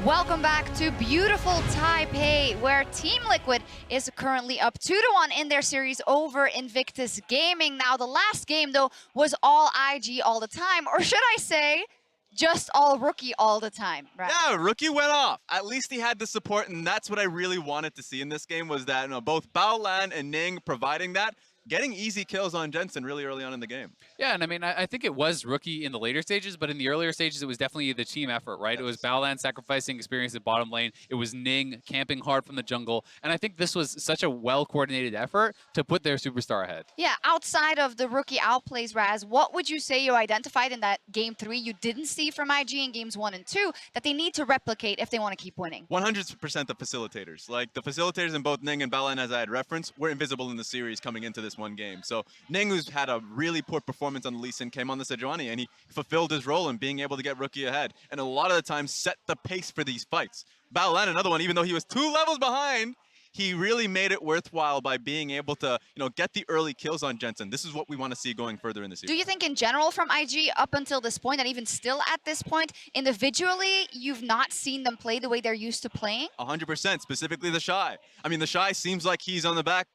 Welcome back to beautiful Taipei, where Team Liquid is currently up 2-1 in their series over Invictus Gaming. Now, the last game, though, was all IG all the time, or should I say, just all Rookie all the time, right? Yeah, Rookie went off. At least he had the support, and that's what I really wanted to see in this game was that both Baolan and Ning providing that, getting easy kills on Jensen really early on in the game. Yeah, and I mean, I think it was Rookie in the later stages, but in the earlier stages, it was definitely the team effort, right? Yes. It was Baolan sacrificing experience at bottom lane. It was Ning camping hard from the jungle. And I think this was such a well-coordinated effort to put their superstar ahead. Yeah, outside of the Rookie outplays, Raz, what would you say you identified in that Game 3 you didn't see from IG in Games 1 and 2 that they need to replicate if they want to keep winning? 100% the facilitators. Like, the facilitators in both Ning and Baolan, as I had referenced, were invisible in the series coming into this one game. So Ning, who's had a really poor performance on the Lee Sin, came on the Sejuani, and he fulfilled his role in being able to get Rookie ahead, and a lot of the time set the pace for these fights. Baolan, another one, even though he was 2 levels behind, he really made it worthwhile by being able to, get the early kills on Jensen. This is what we want to see going further in the series. Do you think in general from IG up until this point, and even still at this point, individually, you've not seen them play the way they're used to playing? 100%, specifically TheShy. I mean, TheShy seems like he's on the back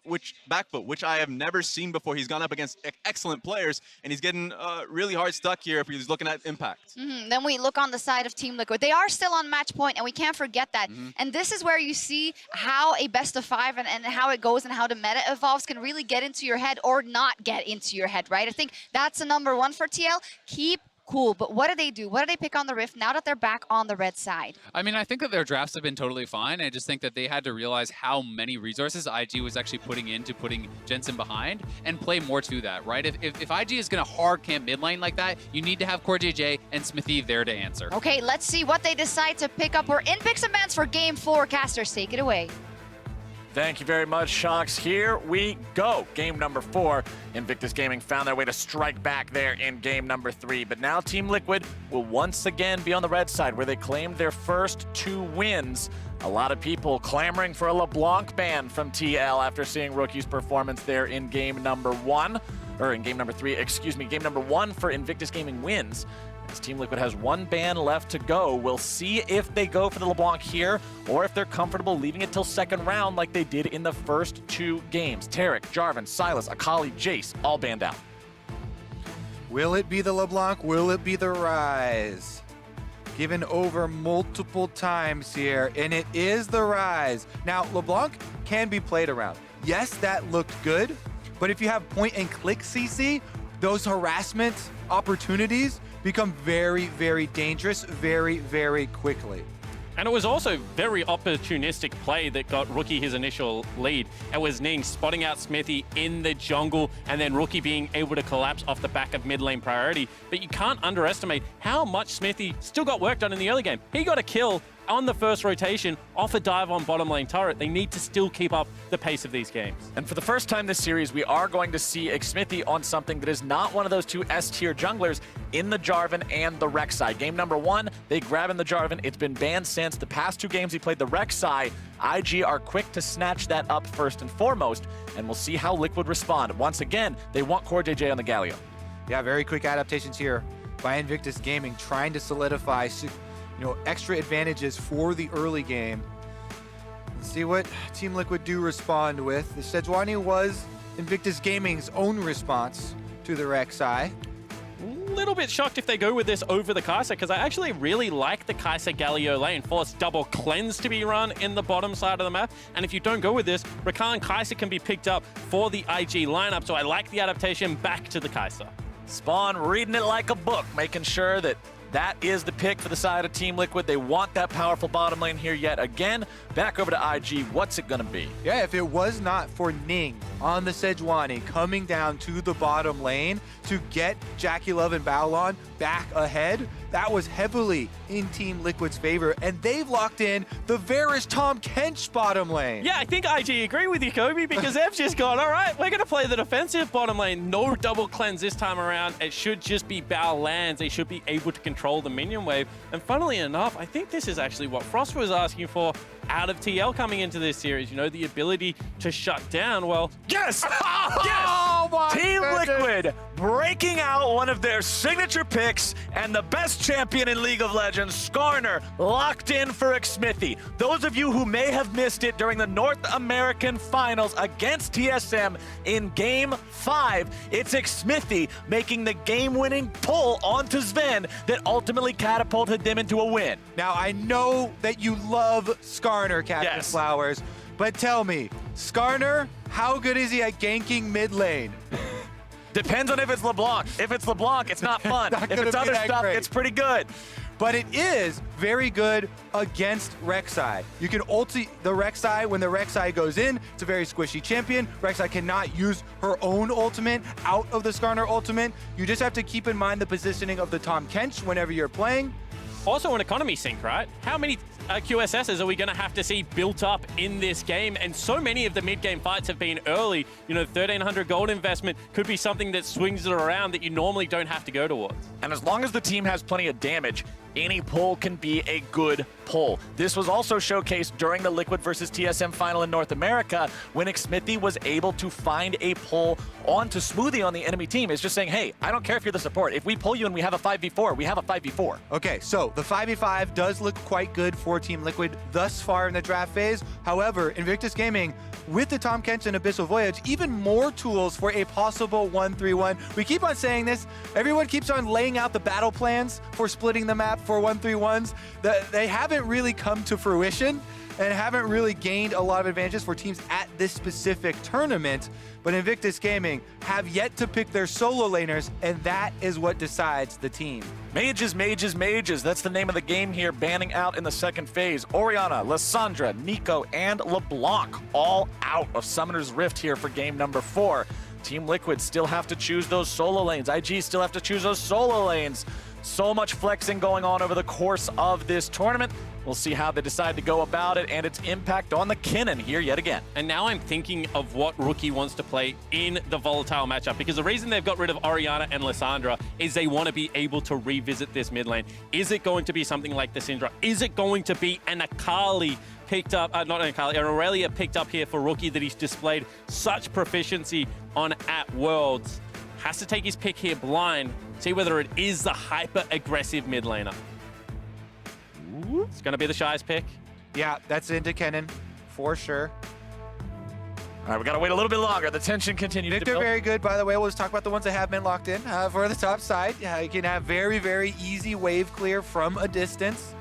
foot, which I have never seen before. He's gone up against excellent players, and he's getting really hard stuck here if he's looking at impact. Then we look on the side of Team Liquid. They are still on match point, and we can't forget that. And this is where you see how a best of 5 and how it goes and how the meta evolves can really get into your head or not get into your head, right? I think that's the #1 for TL. Keep cool, but what do they do? What do they pick on the Rift now that they're back on the red side? I mean, I think that their drafts have been totally fine. I just think that they had to realize how many resources IG was actually putting into putting Jensen behind and play more to that, right? If IG is going to hard camp mid lane like that, you need to have CoreJJ and Xmithie there to answer. Okay, let's see what they decide to pick up. We're in picks and bans for Game 4. Casters, take it away. Thank you very much, Shocks. Here we go. Game number 4. Invictus Gaming found their way to strike back there in game number 3. But now Team Liquid will once again be on the red side where they claimed their first 2 wins. A lot of people clamoring for a LeBlanc ban from TL after seeing Rookie's performance there in game number 1. Or in game number 3, excuse me, game number 1 for Invictus Gaming wins. As Team Liquid has 1 ban left to go. We'll see if they go for the LeBlanc here or if they're comfortable leaving it till second round like they did in the first 2 games. Tarek, Jarvan, Silas, Akali, Jace, all banned out. Will it be the LeBlanc? Will it be the Rise? Given over multiple times here, and it is the Rise. Now, LeBlanc can be played around. Yes, that looked good, but if you have point and click CC, those harassment opportunities become very, very dangerous very, very quickly. And it was also very opportunistic play that got Rookie his initial lead. It was Ning spotting out Xmithie in the jungle and then Rookie being able to collapse off the back of mid lane priority. But you can't underestimate how much Xmithie still got work done in the early game. He got a kill on the first rotation off a dive on bottom lane turret. They need to still keep up the pace of these games. And for the first time this series, we are going to see Xmithie on something that is not one of those 2 S-tier junglers in the Jarvan and the Rek'Sai. Game number 1, they grab in the Jarvan. It's been banned since the past 2 games he played the Rek'Sai. IG are quick to snatch that up first and foremost, and we'll see how Liquid respond. Once again, they want CoreJJ on the Galio. Yeah, very quick adaptations here by Invictus Gaming, trying to solidify extra advantages for the early game. Let's see what Team Liquid do respond with. The Sejuani was Invictus Gaming's own response to the Rek'Sai. A little bit shocked if they go with this over the Kai'Sa, because I actually really like the Kai'Sa Galio lane. Force double cleanse to be run in the bottom side of the map. And if you don't go with this, Rek'Sai and Kai'Sa can be picked up for the IG lineup. So I like the adaptation back to the Kai'Sa. Spawn reading it like a book, making sure that that is the pick for the side of Team Liquid. They want that powerful bottom lane here yet again. Back over to IG, what's it gonna be? Yeah, if it was not for Ning on the Sejuani coming down to the bottom lane to get JackeyLove and Baolan back ahead, that was heavily in Team Liquid's favor, and they've locked in the Varus Tahm Kench bottom lane. Yeah, I think IG agree with you, Kobe, because they've just gone, all right, we're going to play the defensive bottom lane. No double cleanse this time around. It should just be Baolan's. They should be able to control the minion wave. And funnily enough, I think this is actually what Frost was asking for out of TL coming into this series. You know, the ability to shut down, well... Yes! Yes! Oh my Team goodness. Liquid breaking out one of their signature picks, and the best champion in League of Legends, Skarner, locked in for Xmithie. Those of you who may have missed it during the North American Finals against TSM in Game 5, it's Xmithie making the game-winning pull onto Sven that ultimately catapulted them into a win. Now, I know that you love Skarner, Captain Yes. Flowers, but tell me, Skarner, how good is he at ganking mid lane? Depends on if it's LeBlanc. If it's LeBlanc, it's not fun. Not If gonna it's be other that stuff, great. it's pretty good. But it is very good against Rek'Sai. You can ulti the Rek'Sai when the Rek'Sai goes in. It's a very squishy champion. Rek'Sai cannot use her own ultimate out of the Skarner ultimate. You just have to keep in mind the positioning of the Tahm Kench whenever you're playing. Also an economy sink, right? How many QSSs are we going to have to see built up in this game? And so many of the mid-game fights have been early. You know, 1,300 gold investment could be something that swings it around that you normally don't have to go towards. And as long as the team has plenty of damage, any pull can be a good pull. This was also showcased during the Liquid versus TSM final in North America when Xmithie was able to find a pull onto Xmithie on the enemy team. It's just saying, hey, I don't care if you're the support. If we pull you and we have a 5v4, we have a 5v4. Okay, so the 5v5 does look quite good for Team Liquid thus far in the draft phase. However, Invictus Gaming, with the Tahm Kench and Abyssal Voyage, even more tools for a possible 1-3-1. We keep on saying this. Everyone keeps on laying out the battle plans for splitting the map for 1-3-1s. They haven't really come to fruition and haven't really gained a lot of advantages for teams at this specific tournament. But Invictus Gaming have yet to pick their solo laners, and that is what decides the team. Mages, mages, mages. That's the name of the game here, banning out in the second phase. Orianna, Lissandra, Nico, and LeBlanc all out of Summoner's Rift here for game number 4. Team Liquid still have to choose those solo lanes. IG still have to choose those solo lanes. So much flexing going on over the course of this tournament. We'll see how they decide to go about it and its impact on the Kennen here yet again. And now I'm thinking of what Rookie wants to play in the volatile matchup, because the reason they've got rid of Orianna and Lissandra is they want to be able to revisit this mid lane. Is it going to be something like the Syndra? Is it going to be an Akali picked up, not an Akali, an Aurelia picked up here for Rookie that he's displayed such proficiency on at Worlds? Has to take his pick here blind, see whether it is the hyper-aggressive mid laner. It's going to be the Shy's pick. Yeah, that's into Kennen, for sure. All right, we got to wait a little bit longer. The tension continues to Viktor, build. very good, by the way. We'll just talk about the ones that have been locked in for the top side. Yeah, you can have very, very easy wave clear from a distance.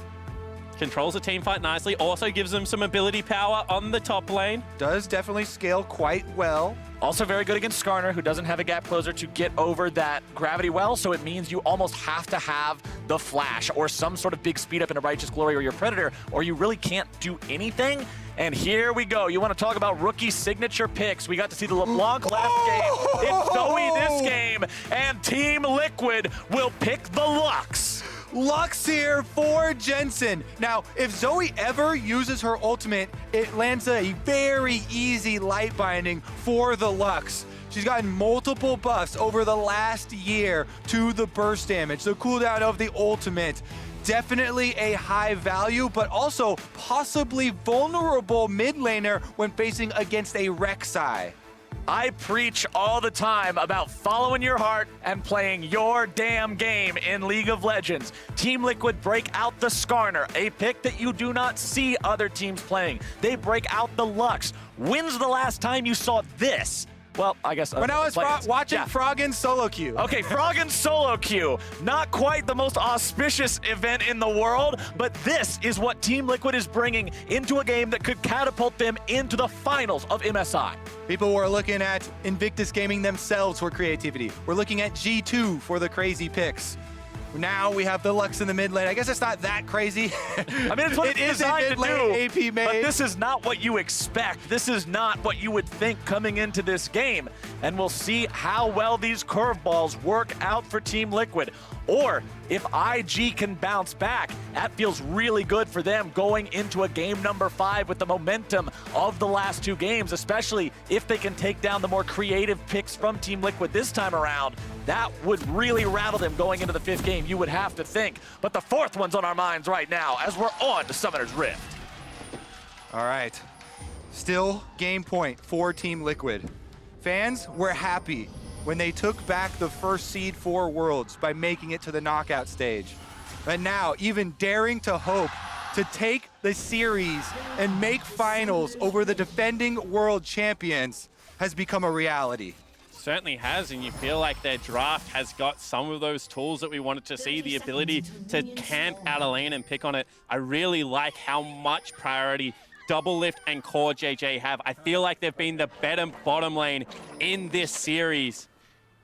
Controls the team fight nicely, also gives them some ability power on the top lane. Does definitely scale quite well. Also very good against Skarner, who doesn't have a gap closer to get over that gravity well, so it means you almost have to have the flash or some sort of big speed up in a Righteous Glory or your Predator, or you really can't do anything. And here we go. You want to talk about rookie signature picks. We got to see the LeBlanc last game. It's Zoe this game, and Team Liquid will pick the Lux. Lux here for Jensen. Now, if Zoe ever uses her ultimate, it lands a very easy light binding for the Lux. She's gotten multiple buffs over the last year to the burst damage, the cooldown of the ultimate. Definitely a high value, but also possibly vulnerable mid laner when facing against a Rek'Sai. I preach all the time about following your heart and playing your damn game in League of Legends. Team Liquid break out the Skarner, a pick that you do not see other teams playing. They break out the Lux. When's the last time you saw this? Well, I guess When I was watching Yeah. Froggen's solo queue. Okay, Froggen's solo queue. Not quite the most auspicious event in the world, but this is what Team Liquid is bringing into a game that could catapult them into the finals of MSI. People were looking at Invictus Gaming themselves for creativity. We're looking at G2 for the crazy picks. Now we have the Lux in the mid lane. I guess it's not that crazy. I mean, it's what it it's is a designed mid to lane do, AP made. but this is not what you expect. This is not what you would think coming into this game. And we'll see how well these curveballs work out for Team Liquid. Or if IG can bounce back, that feels really good for them going into a game number 5 with the momentum of the last 2 games, especially if they can take down the more creative picks from Team Liquid this time around. That would really rattle them going into the 5th game, you would have to think. But the 4th one's on our minds right now as we're on to Summoner's Rift. All right. Still game point for Team Liquid. Fans were happy when they took back the first seed for Worlds by making it to the knockout stage. But now, even daring to hope to take the series and make finals over the defending world champions has become a reality. Certainly has, and you feel like their draft has got some of those tools that we wanted to see, the ability to camp out a lane and pick on it. I really like how much priority Doublelift and CoreJJ have. I feel like they've been the better bottom lane in this series.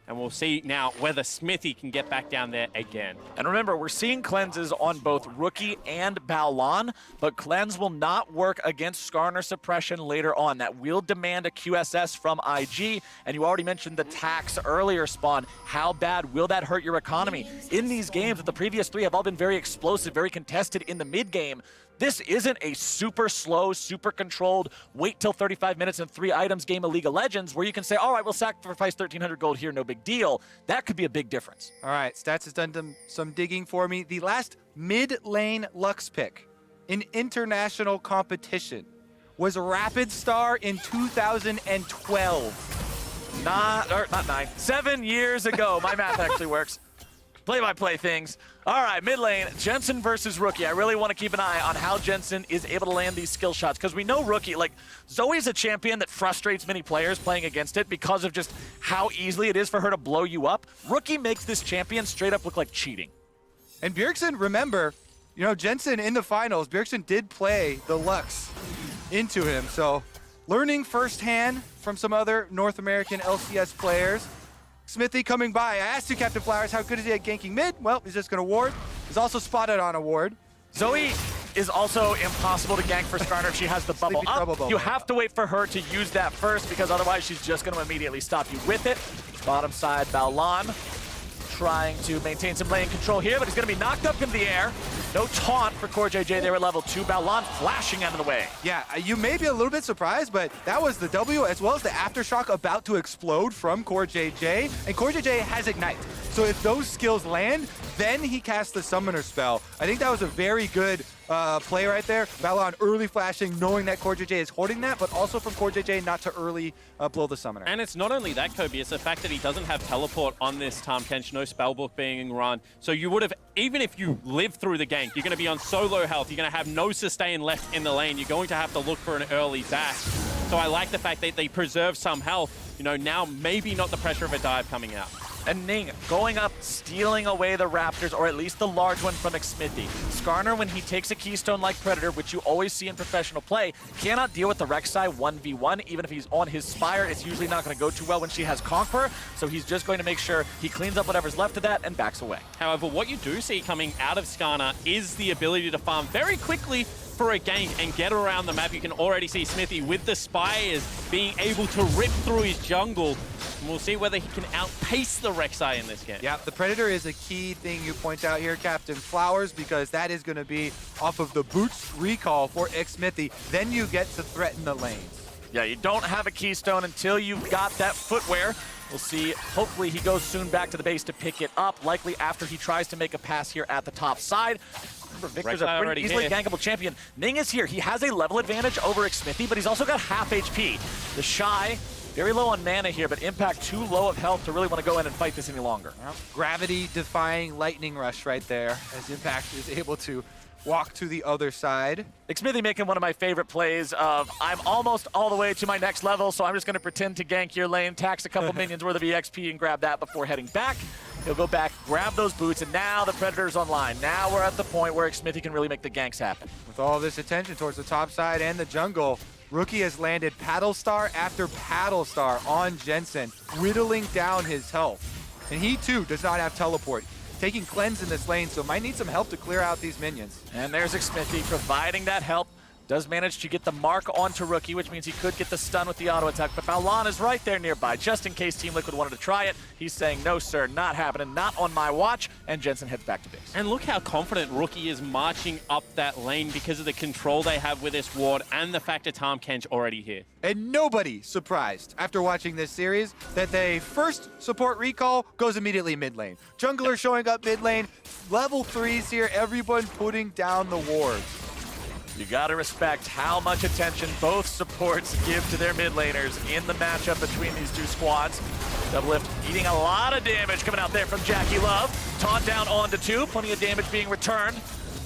And we'll see now whether Xmithie can get back down there again. And remember, we're seeing cleanses on both Rookie and Baolan, but cleanse will not work against Skarner suppression later on. That will demand a QSS from IG, and you already mentioned the tax earlier, Spawn. How bad will that hurt your economy? In these games, the previous three have all been very explosive, very contested in the mid game. This isn't a super slow, super controlled, wait till 35 minutes and 3 items game of League of Legends where you can say, all right, we'll sacrifice 1,300 gold here, no big deal. That could be a big difference. All right, Stats has done some digging for me. The last mid-lane Lux pick in international competition was Rapid Star in 2012. Not 9, 7 years ago. My math actually works. Play-by-play things. All right, mid lane, Jensen versus Rookie. I really want to keep an eye on how Jensen is able to land these skill shots, because we know Rookie, like, Zoe's a champion that frustrates many players playing against it because of just how easily it is for her to blow you up. Rookie makes this champion straight up look like cheating. And Bjergsen, remember, you know, Jensen in the finals, Bjergsen did play the Lux into him, so learning firsthand from some other North American LCS players. Xmithie coming by. I asked you, Captain Flowers, how good is he at ganking mid? Well, he's just going to ward. He's also spotted on a ward. Zoe is also impossible to gank for Skarner if she has the bubble up. You have to wait for her to use that first, because otherwise she's just going to immediately stop you with it. Bottom side, Baolan trying to maintain some lane control here, but he's going to be knocked up into the air. No taunt for CoreJJ there at level 2. Baolan flashing out of the way. Yeah, you may be a little bit surprised, but that was the W as well as the Aftershock about to explode from CoreJJ, and CoreJJ has Ignite. So if those skills land, then he casts the Summoner spell. I think that was a very good play right there. Baolan early flashing, knowing that CoreJJ is holding that, but also from CoreJJ not to early blow the Summoner. And it's not only that, Kobe, it's the fact that he doesn't have teleport on this Tahm Kench, no spellbook being run. So you would have, even if you live through the gank, you're going to be on so low health, you're going to have no sustain left in the lane, you're going to have to look for an early dash. So I like the fact that they preserve some health, you know, now maybe not the pressure of a dive coming out. And Ning going up, stealing away the Raptors, or at least the large one from Xmithie. Skarner, when he takes a keystone like Predator, which you always see in professional play, cannot deal with the Rek'Sai 1v1. Even if he's on his Spire, it's usually not going to go too well when she has Conqueror, so he's just going to make sure he cleans up whatever's left of that and backs away. However, what you do see coming out of Skarner is the ability to farm very quickly for a gank and get around the map. You can already see Xmithie with the Spires being able to rip through his jungle. And we'll see whether he can outpace the Rek'Sai in this game. Yeah, the Predator is a key thing you point out here, Captain Flowers, because that is going to be off of the boots recall for Xmithie. Then you get to threaten the lanes. Yeah, you don't have a keystone until you've got that footwear. We'll see. Hopefully he goes soon back to the base to pick it up, likely after he tries to make a pass here at the top side. Remember, Viktor's a pretty easily gankable champion. Ning is here. He has a level advantage over Xmithie, but he's also got half HP. TheShy, very low on mana here, but Impact too low of health to really want to go in and fight this any longer. Well, gravity-defying Lightning Rush right there, as Impact is able to walk to the other side. Xmithie making one of my favorite plays of, I'm almost all the way to my next level, so I'm just going to pretend to gank your lane, tax a couple minions worth of EXP and grab that before heading back. He'll go back, grab those boots, and now the Predator's online. Now we're at the point where Xmithie can really make the ganks happen. With all this attention towards the top side and the jungle, Rookie has landed Paddle Star after Paddle Star on Jensen, whittling down his health. And he too does not have teleport. Taking cleanse in this lane, so might need some help to clear out these minions. And there's Xmithie providing that help. Does manage to get the mark onto Rookie, which means he could get the stun with the auto attack, but Baolan is right there nearby, just in case Team Liquid wanted to try it. He's saying, no sir, not happening, not on my watch, and Jensen heads back to base. And look how confident Rookie is marching up that lane because of the control they have with this ward and the fact that Tahm Kench already here. And nobody surprised after watching this series that they first support recall goes immediately mid lane. Jungler showing up mid lane, level 3s here, everyone putting down the wards. You gotta respect how much attention both supports give to their mid laners in the matchup between these two squads. Doublelift eating a lot of damage coming out there from JackeyLove. Taunt down onto 2, plenty of damage being returned.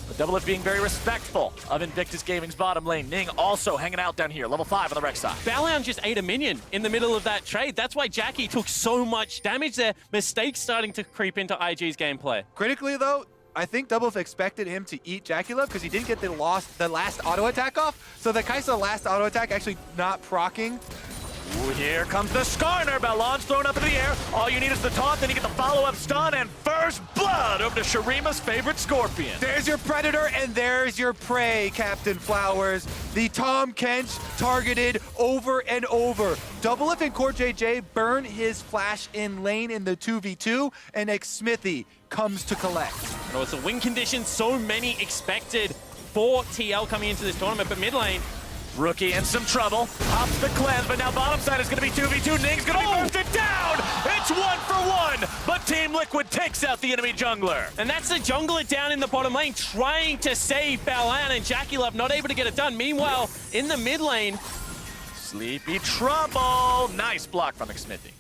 But Doublelift being very respectful of Invictus Gaming's bottom lane. Ning also hanging out down here, level 5 on the Rek'Sai. Baolan just ate a minion in the middle of that trade. That's why Jackie took so much damage there. Mistakes starting to creep into IG's gameplay. Critically, though, I think Doublelift expected him to eat JackeyLove because he didn't get the last auto attack off. So the Kaisa last auto attack actually not proccing. Ooh, here comes the Skarner. Baolan's thrown up in the air. All you need is the taunt, then you get the follow-up stun, and first blood over to Shurima's favorite Scorpion. There's your Predator, and there's your prey, Captain Flowers. The Tahm Kench targeted over and over. Doublelift and CoreJJ burn his flash in lane in the 2v2, and Xmithie comes to collect. You know, it's a win condition so many expected for TL coming into this tournament, but mid lane, Rookie in some trouble. Pops the cleanse, but now bottom side is going to be 2v2. Ning's going to be bursted down. It's 1-for-1, but Team Liquid takes out the enemy jungler. and that's the jungler down in the bottom lane trying to save Baolan, and JackeyLove not able to get it done. Meanwhile, in the mid lane, Sleepy trouble. Nice block from Xmithie.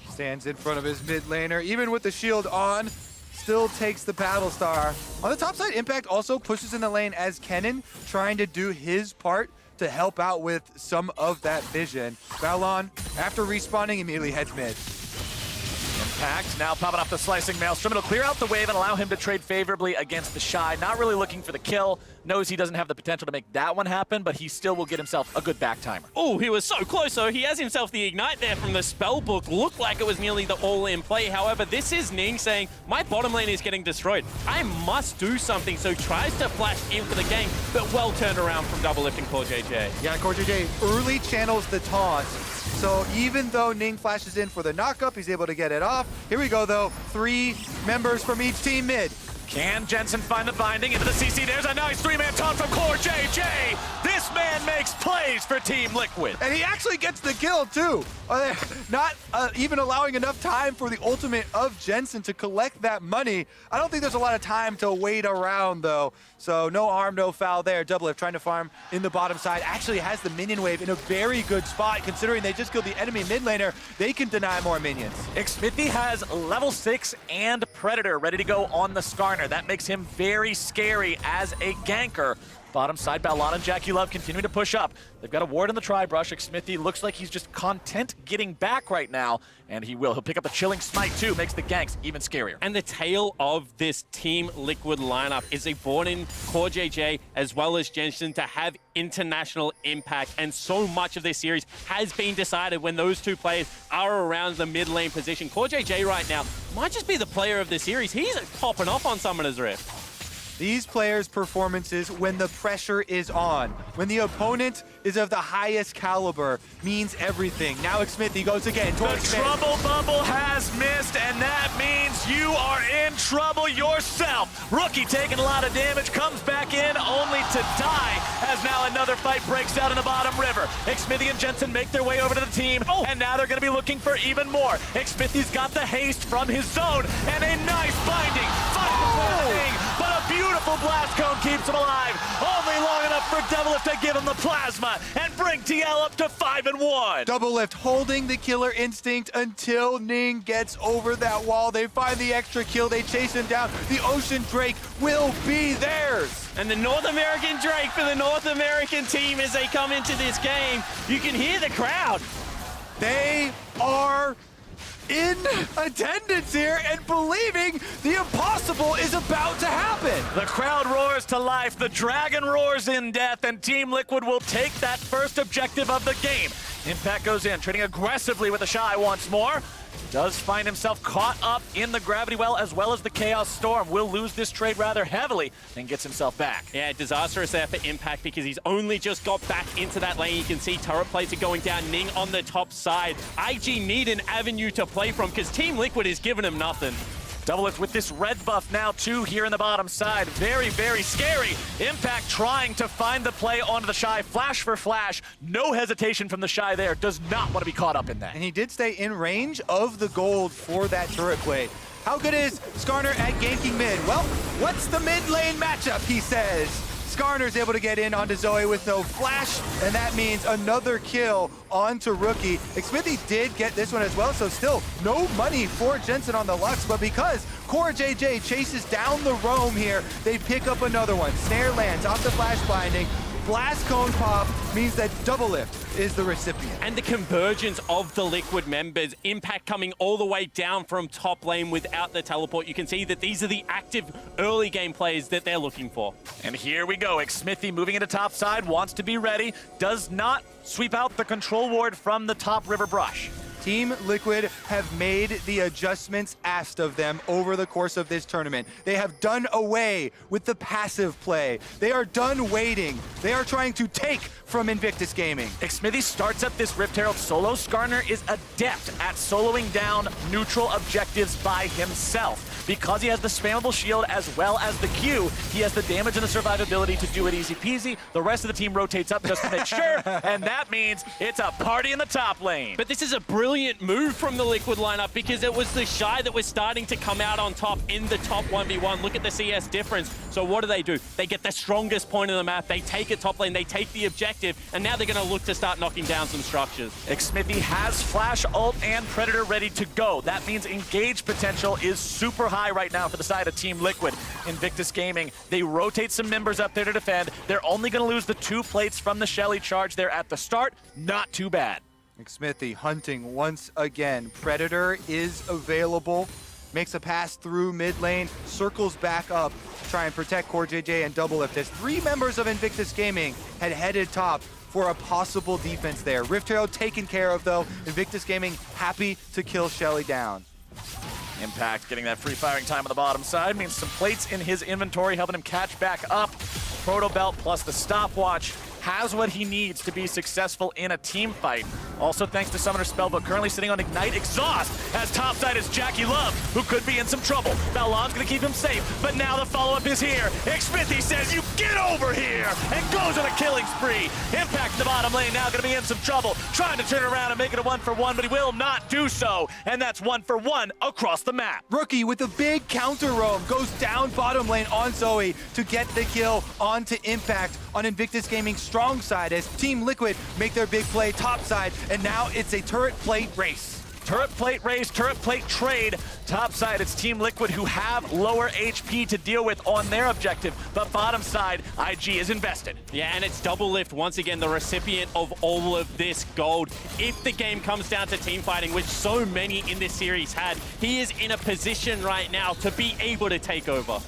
Stands in front of his mid laner, even with the shield on, still takes the battle star. On the top side, Impact also pushes in the lane as Kennen trying to do his part to help out with some of that vision. Baolan, after respawning, immediately heads mid. Impact now popping off the slicing maelstrom. It'll clear out the wave and allow him to trade favorably against TheShy. Not really looking for the kill. Knows he doesn't have the potential to make that one happen, but he still will get himself a good back timer. oh, he was so close, though. He has himself the Ignite there from the spell book. Looked like it was nearly the all-in play. However, this is Ning saying, my bottom lane is getting destroyed. I must do something, so tries to flash in for the gank, but well turned around from Doublelift and CoreJJ. Yeah, CoreJJ early channels the taunt. So even though Ning flashes in for the knockup, he's able to get it off. Here we go, though. 3 members from each team mid. Can Jensen find the binding into the CC? There's a nice 3-man taunt from CoreJJ. This man makes plays for Team Liquid. And he actually gets the kill, too. Not even allowing enough time for the ultimate of Jensen to collect that money. I don't think there's a lot of time to wait around, though. So no harm, no foul there. Doublelift trying to farm in the bottom side. Actually has the minion wave in a very good spot, considering they just killed the enemy mid laner. They can deny more minions. Xmithie has level 6 and Predator ready to go on the Skarner. That makes him very scary as a ganker. Bottom side, Baolan and JackeyLove continue to push up. They've got a ward in the tri-brush. Xmithie looks like he's just content getting back right now, and he will. He'll pick up a chilling smite too, makes the ganks even scarier. And the tail of this Team Liquid lineup is they brought in CoreJJ as well as Jensen to have international impact, and so much of this series has been decided when those two players are around the mid lane position. CoreJJ right now might just be the player of the series. He's popping off on Summoner's Rift. These players' performances, when the pressure is on, when the opponent is of the highest caliber, means everything. Now Xmithie goes again towards the trouble bubble has missed, and that means you are in trouble yourself. Rookie taking a lot of damage, comes back in only to die, as now another fight breaks out in the bottom river. Xmithie and Jensen make their way over to the team, and now they're going to be looking for even more. Xmithie's got the haste from his zone, and a nice binding. But a beautiful blast cone keeps him alive. Only long enough for Doublelift to give him the plasma and bring TL up to 5-1. Doublelift holding the killer instinct until Ning gets over that wall. They find the extra kill. They chase him down. The Ocean Drake will be theirs. And the North American Drake for the North American team as they come into this game. You can hear the crowd. They are in attendance here and believing the impossible is about to happen. The crowd roars to life, the dragon roars in death, and Team Liquid will take that first objective of the game. Impact goes in, trading aggressively with TheShy once more. Does find himself caught up in the Gravity Well as well as the Chaos Storm. Will lose this trade rather heavily and gets himself back. Yeah, disastrous there for Impact because he's only just got back into that lane. You can see turret plates are going down. Ning on the top side. IG need an avenue to play from because Team Liquid is giving him nothing. Doublelift with this red buff now too here in the bottom side. Very, very scary. Impact trying to find the play onto TheShy. Flash for flash. No hesitation from TheShy there. Does not want to be caught up in that. And he did stay in range of the gold for that turret play. How good is Skarner at ganking mid? Well, what's the mid lane matchup, he says. Skarner's able to get in onto Zoe with no flash, and that means another kill onto Rookie. Xmithie did get this one as well, so still no money for Jensen on the Lux, but because CoreJJ chases down the roam here, they pick up another one. Snare lands off the flash binding. Blast Cone Pop means that Doublelift is the recipient. And the convergence of the Liquid members, Impact coming all the way down from top lane without the teleport. You can see that these are the active early game players that they're looking for. And here we go. Xmithie moving into top side, wants to be ready, does not sweep out the control ward from the top river brush. Team Liquid have made the adjustments asked of them over the course of this tournament. They have done away with the passive play. They are done waiting. They are trying to take from Invictus Gaming. Xmithie starts up this Rift Herald solo. Skarner is adept at soloing down neutral objectives by himself. Because he has the spammable shield as well as the Q, he has the damage and the survivability to do it easy peasy. The rest of the team rotates up just to make sure, and that means it's a party in the top lane. But this is a brilliant move from the Liquid lineup because it was TheShy that was starting to come out on top in the top 1v1. Look at the CS difference. So what do? They get the strongest point of the map, they take it top lane, they take the objective, and now they're going to look to start knocking down some structures. Xmithie has Flash, Ult, and Predator ready to go. That means engage potential is super high right now for the side of Team Liquid. Invictus Gaming, they rotate some members up there to defend. They're only going to lose the 2 plates from the Shelly charge there at the start. Not too bad. Xmithie hunting once again. Predator is available. Makes a pass through mid lane, circles back up to try and protect CoreJJ and Doublelift as 3 members of Invictus Gaming had headed top for a possible defense there. Rift Herald taken care of though. Invictus Gaming happy to kill Shelly down. Impact getting that free firing time on the bottom side means some plates in his inventory helping him catch back up. Proto Belt plus the stopwatch has what he needs to be successful in a team fight. Also thanks to Summoner Spellbook, currently sitting on Ignite Exhaust, as topside is JackeyLove, who could be in some trouble. Baolan's gonna keep him safe, but now the follow-up is here. Xmithie says, you get over here, and goes on a killing spree. Impact in the bottom lane now gonna be in some trouble, trying to turn around and make it a 1-for-1, but he will not do so, and that's 1-for-1 across the map. Rookie with a big counter roam goes down bottom lane on Zoe to get the kill onto Impact on Invictus Gaming's strong side as Team Liquid make their big play top side, and now it's a turret plate race. Turret plate race, turret plate trade. Top side, it's Team Liquid who have lower HP to deal with on their objective, but bottom side, IG is invested. Yeah, and it's Doublelift, once again, the recipient of all of this gold. If the game comes down to team fighting, which so many in this series had, he is in a position right now to be able to take over.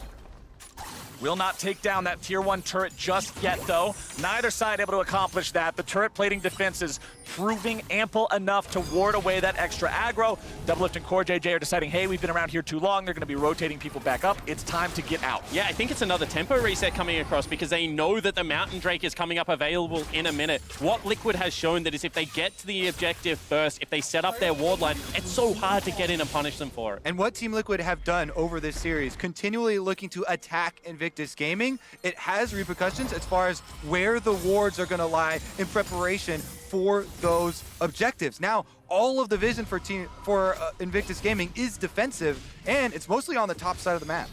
Will not take down that tier 1 turret just yet, though. Neither side able to accomplish that. The turret plating defenses proving ample enough to ward away that extra aggro. Doublelift and CoreJJ are deciding, hey, we've been around here too long. They're going to be rotating people back up. It's time to get out. Yeah, I think it's another tempo reset coming across because they know that the Mountain Drake is coming up available in a minute. What Liquid has shown that is if they get to the objective first, if they set up their ward line, it's so hard to get in and punish them for it. And what Team Liquid have done over this series, continually looking to attack Invictus Gaming, it has repercussions as far as where the wards are going to lie in preparation for those objectives. Now, all of the vision for Invictus Gaming is defensive, and it's mostly on the top side of the map.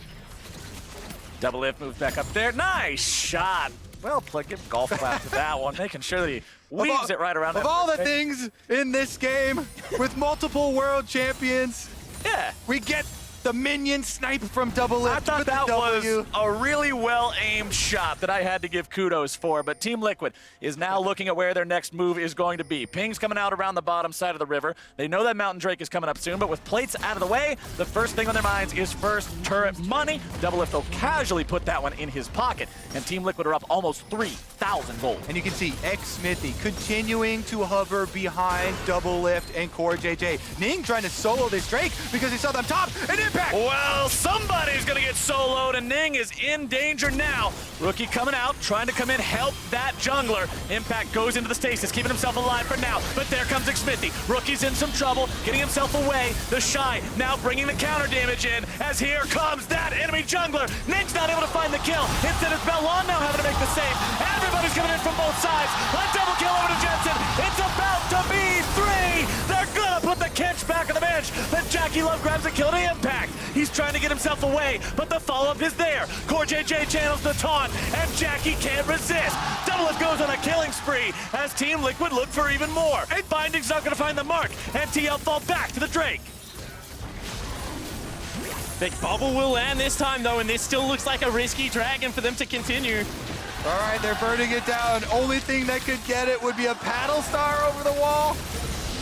Doublelift moves back up there. Nice shot. Well played. Give golf clap to that one, making sure that he weaves it right around. Of all the things in this game, with multiple world champions, yeah, we get the minion snipe from Doublelift. I thought that was a really well-aimed shot that I had to give kudos for, but Team Liquid is now looking at where their next move is going to be. Ping's coming out around the bottom side of the river. They know that Mountain Drake is coming up soon, but with plates out of the way, the first thing on their minds is first turret money. Doublelift will casually put that one in his pocket, and Team Liquid are up almost 3,000 gold. And you can see Xmithie continuing to hover behind Doublelift and CoreJJ. Ning trying to solo this Drake because he saw them top, and Impact! Well, somebody's gonna get soloed, and Ning is in danger now. Rookie coming out, trying to come in, help that jungler. Impact goes into the stasis, keeping himself alive for now, but there comes Xmithie. Rookie's in some trouble, getting himself away. TheShy now bringing the counter damage in, as here comes that enemy jungler. Ning's not able to find the kill. Instead, it's Baolan now having to make the save. Everybody's coming in from both sides. A double kill over to Jensen. It's about to be 3. They're gonna put the Kench Kench back on the bench, but JackeyLove grabs a kill to Impact. He's trying to get himself away, but the follow-up is there. CoreJJ channels the taunt, and Jackie can't resist. Doublelift goes on a killing spree as Team Liquid look for even more. And Binding's not going to find the mark, and TL fall back to the Drake. Big bubble will land this time, though, and this still looks like a risky dragon for them to continue. All right, they're burning it down. Only thing that could get it would be a paddle star over the wall.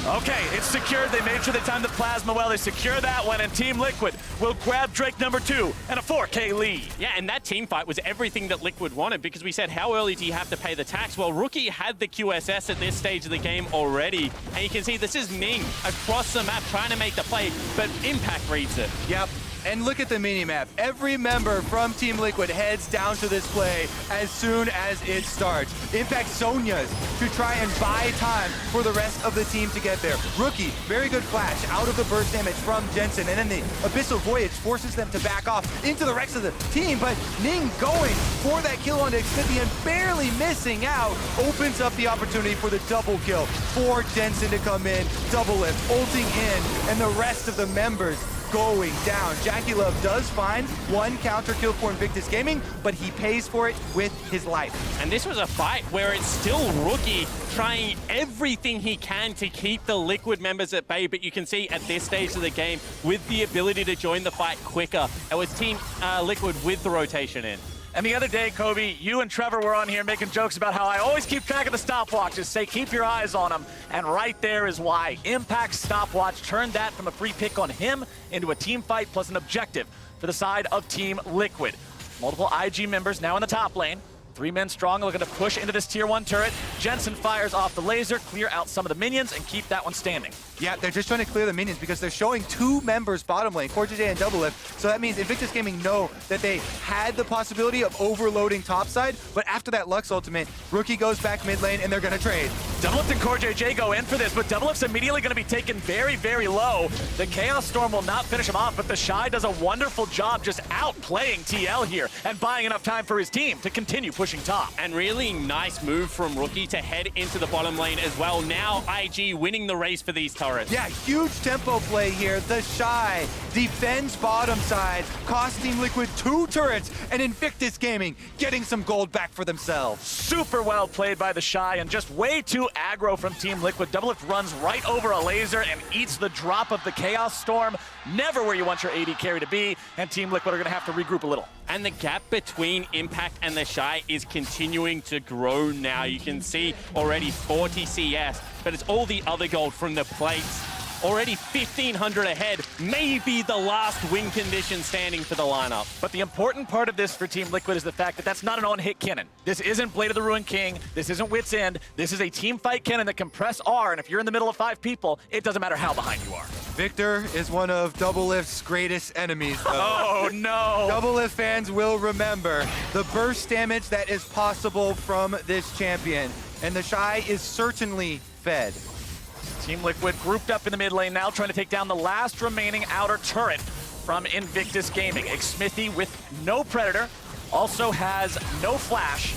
Okay, it's secured. They made sure they timed the plasma well. They secure that one, and Team Liquid will grab Drake number 2 and a 4K lead. Yeah, and that team fight was everything that Liquid wanted, because we said, how early do you have to pay the tax? Well, Rookie had the QSS at this stage of the game already, and you can see this is Ning across the map trying to make the play, but Impact reads it. Yep. And look at the mini-map. Every member from Team Liquid heads down to this play as soon as it starts. Impact Sonya's to try and buy time for the rest of the team to get there. Rookie, very good flash out of the burst damage from Jensen, and then the Abyssal Voyage forces them to back off into the rest of the team, but Ning going for that kill onto Xmithie and barely missing out opens up the opportunity for the double kill for Jensen to come in, Doublelift ulting in, and the rest of the members going down. JackeyLove does find one counter kill for Invictus Gaming, but he pays for it with his life. And this was a fight where it's still Rookie trying everything he can to keep the Liquid members at bay, but you can see at this stage of the game, with the ability to join the fight quicker, it was Team Liquid with the rotation in. And the other day, Kobe, you and Trevor were on here making jokes about how I always keep track of the stopwatches, say keep your eyes on them, and right there is why. Impact's stopwatch turned that from a free pick on him into a team fight plus an objective for the side of Team Liquid. Multiple IG members now in the top lane. 3 men strong looking to push into this tier 1 turret. Jensen fires off the laser, clear out some of the minions, and keep that one standing. Yeah, they're just trying to clear the minions because they're showing 2 members bottom lane, CoreJJ and Doublelift. So that means Invictus Gaming know that they had the possibility of overloading topside, but after that Lux ultimate, Rookie goes back mid lane and they're gonna trade. Doublelift and CoreJJ go in for this, but Doublelift's immediately going to be taken very, very low. The Chaos Storm will not finish him off, but TheShy does a wonderful job just outplaying TL here and buying enough time for his team to continue pushing top. And really nice move from Rookie to head into the bottom lane as well. Now IG winning the race for these turrets. Yeah, huge tempo play here. TheShy defends bottom side, costing Liquid 2 turrets, and Invictus Gaming getting some gold back for themselves. Super well played by TheShy and just way too aggro from Team Liquid. Doublelift runs right over a laser and eats the drop of the Chaos Storm. Never where you want your AD carry to be, and Team Liquid are going to have to regroup a little. And the gap between Impact and TheShy is continuing to grow now. You can see already 40 CS, but it's all the other gold from the plates. Already 1,500 ahead, maybe the last win condition standing for the lineup. But the important part of this for Team Liquid is the fact that that's not an on-hit Kennen. This isn't Blade of the Ruined King. This isn't Wit's End. This is a team fight Kennen that can press R, and if you're in the middle of 5 people, it doesn't matter how behind you are. Viktor is one of Doublelift's greatest enemies. Oh, no. Doublelift fans will remember the burst damage that is possible from this champion, and TheShy is certainly fed. Team Liquid grouped up in the mid lane now, trying to take down the last remaining outer turret from Invictus Gaming. Xmithie with no Predator, also has no Flash.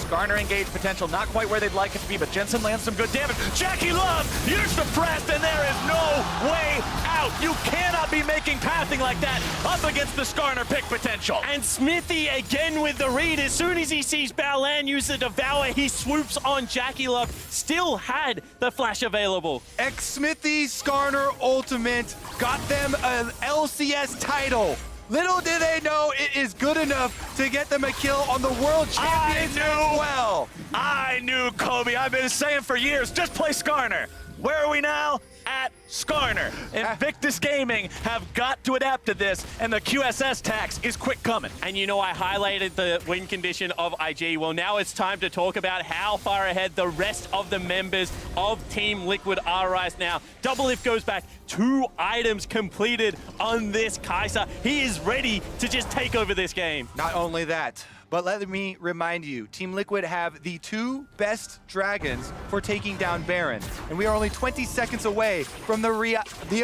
Skarner engaged potential, not quite where they'd like it to be, but Jensen lands some good damage. JackeyLove, you're suppressed, and there is no way out. You cannot be making pathing like that up against the Skarner pick potential. And Xmithie again with the read. As soon as he sees Baolan use the Devour, he swoops on JackeyLove. Still had the flash available. Xmithie Skarner ultimate got them an LCS title. Little did they know it is good enough to get them a kill on the world champions as well. I knew, Kobe. I've been saying for years, just play Skarner. Where are we now? At Skarner. Invictus Gaming have got to adapt to this, and the QSS tax is quick coming. And you know, I highlighted the win condition of IG. Well, now it's time to talk about how far ahead the rest of the members of Team Liquid are right now. Doublelift goes back, 2 items completed on this Kai'Sa. He is ready to just take over this game. Not only that, but let me remind you, Team Liquid have the 2 best dragons for taking down Baron, and we are only 20 seconds away from the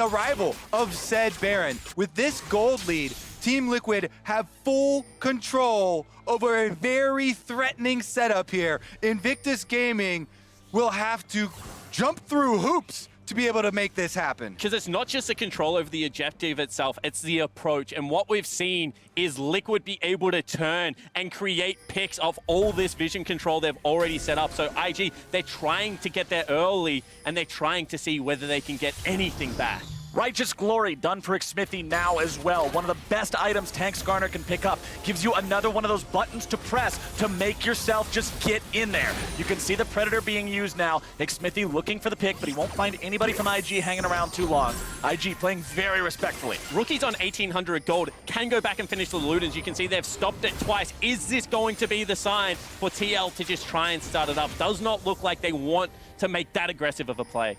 arrival of said Baron. With this gold lead, Team Liquid have full control over a very threatening setup here. Invictus Gaming will have to jump through hoops to be able to make this happen. Because it's not just the control over the objective itself, it's the approach. And what we've seen is Liquid be able to turn and create picks of all this vision control they've already set up. So IG, they're trying to get there early, and they're trying to see whether they can get anything back. Righteous Glory done for Xmithie now as well. One of the best items Tank Skarner can pick up. Gives you another one of those buttons to press to make yourself just get in there. You can see the Predator being used now. Xmithie looking for the pick, but he won't find anybody from IG hanging around too long. IG playing very respectfully. Rookie's on 1,800 gold, can go back and finish the loot. As you can see, they've stopped it twice. Is this going to be the sign for TL to just try and start it up? Does not look like they want to make that aggressive of a play.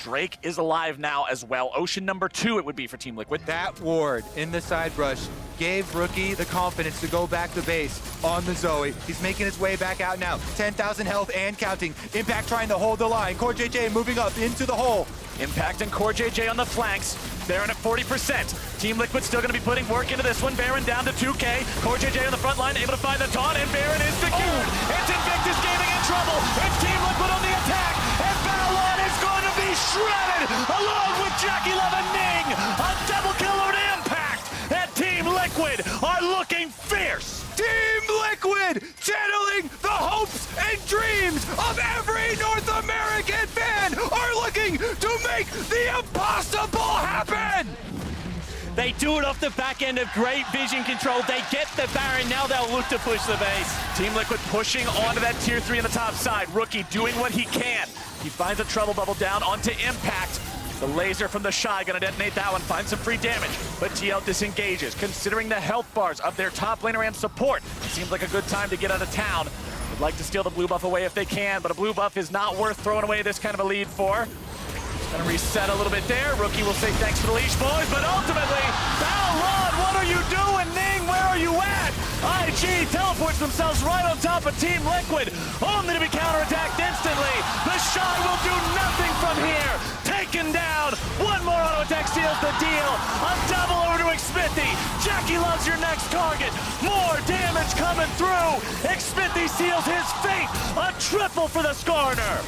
Drake is alive now as well. Ocean number 2 it would be for Team Liquid. That ward in the side brush gave Rookie the confidence to go back to base on the Zoe. He's making his way back out now. 10,000 health and counting. Impact trying to hold the line. CoreJJ moving up into the hole. Impact and CoreJJ on the flanks. Baron at 40%. Team Liquid still going to be putting work into this one. Baron down to 2K. CoreJJ on the front line, able to find the taunt, and Baron is secured. It's Invictus Gaming in trouble. It's Team Liquid on the attack, and Baolan is going to be shredded along with JackeyLove and Ning. A double kill over to Impact, and Team Liquid are looking fierce. Team Liquid channeling the hopes and dreams of every North American fan are looking to make the impossible happen. They do it off the back end of great vision control. They get the Baron, now they'll look to push the base. Team Liquid pushing onto that tier 3 on the top side. Rookie doing what he can. He finds a trouble bubble down onto Impact. The laser from TheShy gonna detonate that one, find some free damage, but TL disengages. Considering the health bars of their top laner and support, it seems like a good time to get out of town. Would like to steal the blue buff away if they can, but a blue buff is not worth throwing away this kind of a lead for. Gonna reset a little bit there. Rookie will say thanks for the leash, boys, but ultimately, Baolan, what are you doing? Ning, where are you at? IG teleports themselves right on top of Team Liquid, only to be counterattacked instantly. TheShy will do nothing from here. Taken down. One more auto attack seals the deal. A double over to Xmithie. JackeyLove's your next target. More damage coming through. Xmithie seals his fate. A triple for the Skarner.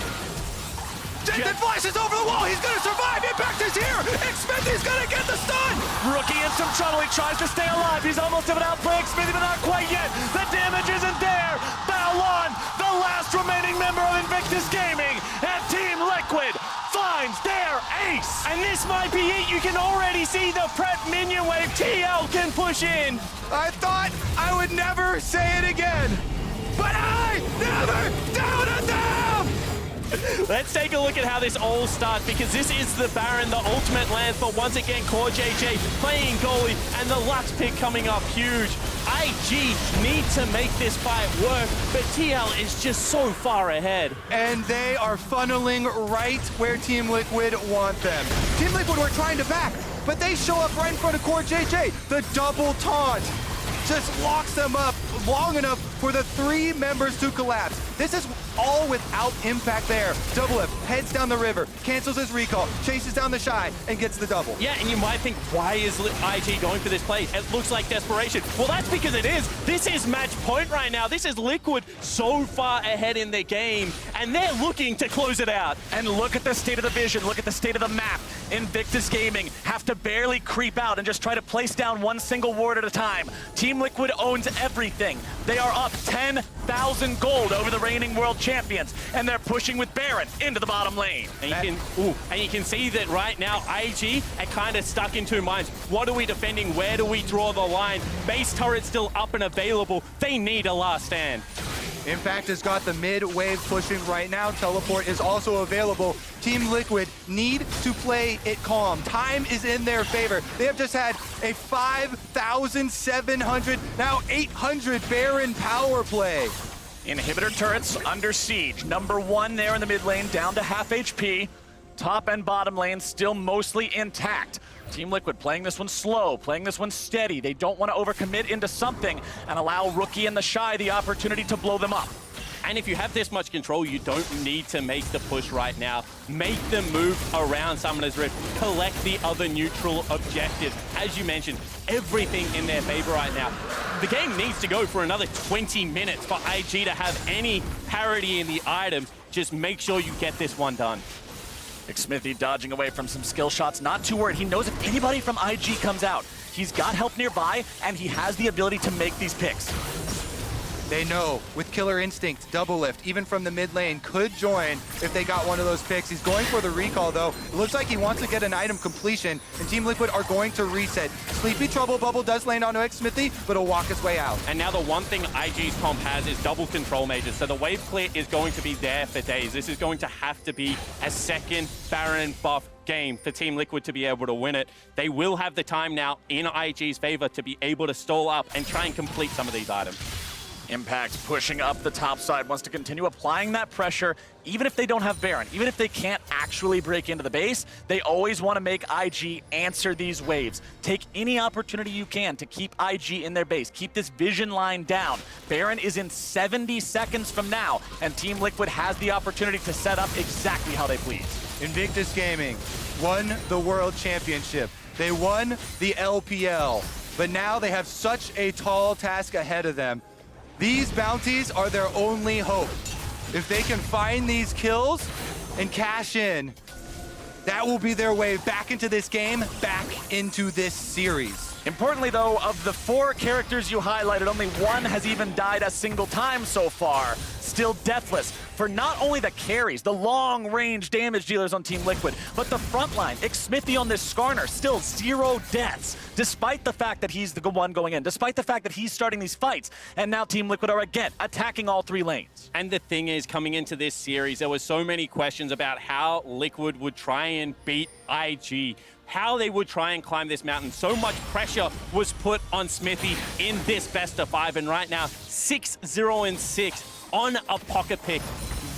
Jensen flashes over the wall. He's going to survive. Impact is here. Xmithie's going to get the stun. Rookie in some trouble. He tries to stay alive. He's almost able to outplay Xmithie, but not quite yet. The damage isn't there. Baolan, the last remaining member of Invictus Gaming, and Team Liquid finds their ace. And this might be it. You can already see the prep minion wave. TL can push in. I thought I would never say it again, but I never doubted them. Let's take a look at how this all starts, because this is the Baron, the ultimate lands, but once again, CoreJJ playing goalie, and the Lux pick coming up huge. IG need to make this fight work, but TL is just so far ahead. And they are funneling right where Team Liquid want them. Team Liquid were trying to back, but they show up right in front of CoreJJ. The double taunt just locks them up long enough for the 3 members to collapse. This is all without Impact there. Doublelift heads down the river, cancels his recall, chases down TheShy, and gets the double. Yeah, and you might think, why is IG going for this play? It looks like desperation. Well, that's because it is. This is match point right now. This is Liquid so far ahead in the game, and they're looking to close it out. And look at the state of the vision, look at the state of the map. Invictus Gaming have to barely creep out and just try to place down one single ward at a time. Team Liquid owns everything. They are up 10,000 gold over the reigning world champions, and they're pushing with Baron into the bottom lane. And you can see that right now, IG are kind of stuck in 2 minds. What are we defending? Where do we draw the line? Base turret still up and available. They need a last stand. Impact has got the mid wave pushing right now. Teleport is also available. Team Liquid need to play it calm. Time is in their favor. They have just had a 5,700, now 800 Baron power play. Inhibitor turrets under siege. Number 1 there in the mid lane, down to half HP. Top and bottom lane still mostly intact. Team Liquid playing this one slow, playing this one steady. They don't want to overcommit into something and allow Rookie and TheShy the opportunity to blow them up. And if you have this much control, you don't need to make the push right now. Make the move around Summoner's Rift. Collect the other neutral objectives. As you mentioned, everything in their favor right now. The game needs to go for another 20 minutes for IG to have any parity in the items. Just make sure you get this one done. Xmithie dodging away from some skill shots, not too worried. He knows if anybody from IG comes out, he's got help nearby, and he has the ability to make these picks. They know with Killer Instinct, Doublelift, even from the mid lane, could join if they got one of those picks. He's going for the recall though. It looks like he wants to get an item completion, and Team Liquid are going to reset. Sleepy Trouble Bubble does land onto Xmithie, but he'll walk his way out. And now the one thing IG's comp has is double control mages, so the wave clear is going to be there for days. This is going to have to be a second Baron buff game for Team Liquid to be able to win it. They will have the time now in IG's favor to be able to stall up and try and complete some of these items. Impact pushing up the top side, wants to continue applying that pressure, even if they don't have Baron, even if they can't actually break into the base, they always want to make IG answer these waves. Take any opportunity you can to keep IG in their base, keep this vision line down. Baron is in 70 seconds from now, and Team Liquid has the opportunity to set up exactly how they please. Invictus Gaming won the World Championship. They won the LPL, but now they have such a tall task ahead of them. These bounties are their only hope. If they can find these kills and cash in, that will be their way back into this game, back into this series. Importantly though, of the 4 characters you highlighted, only one has even died a single time so far. Still deathless for not only the carries, the long-range damage dealers on Team Liquid, but the front line. Xmithie on this Skarner, still 0 deaths, despite the fact that he's the one going in, despite the fact that he's starting these fights. And now Team Liquid are again attacking all 3 lanes. And the thing is, coming into this series, there were so many questions about how Liquid would try and beat IG, how they would try and climb this mountain. So much pressure was put on Xmithie in this best of 5, and right now, 6-0-6 on a pocket pick,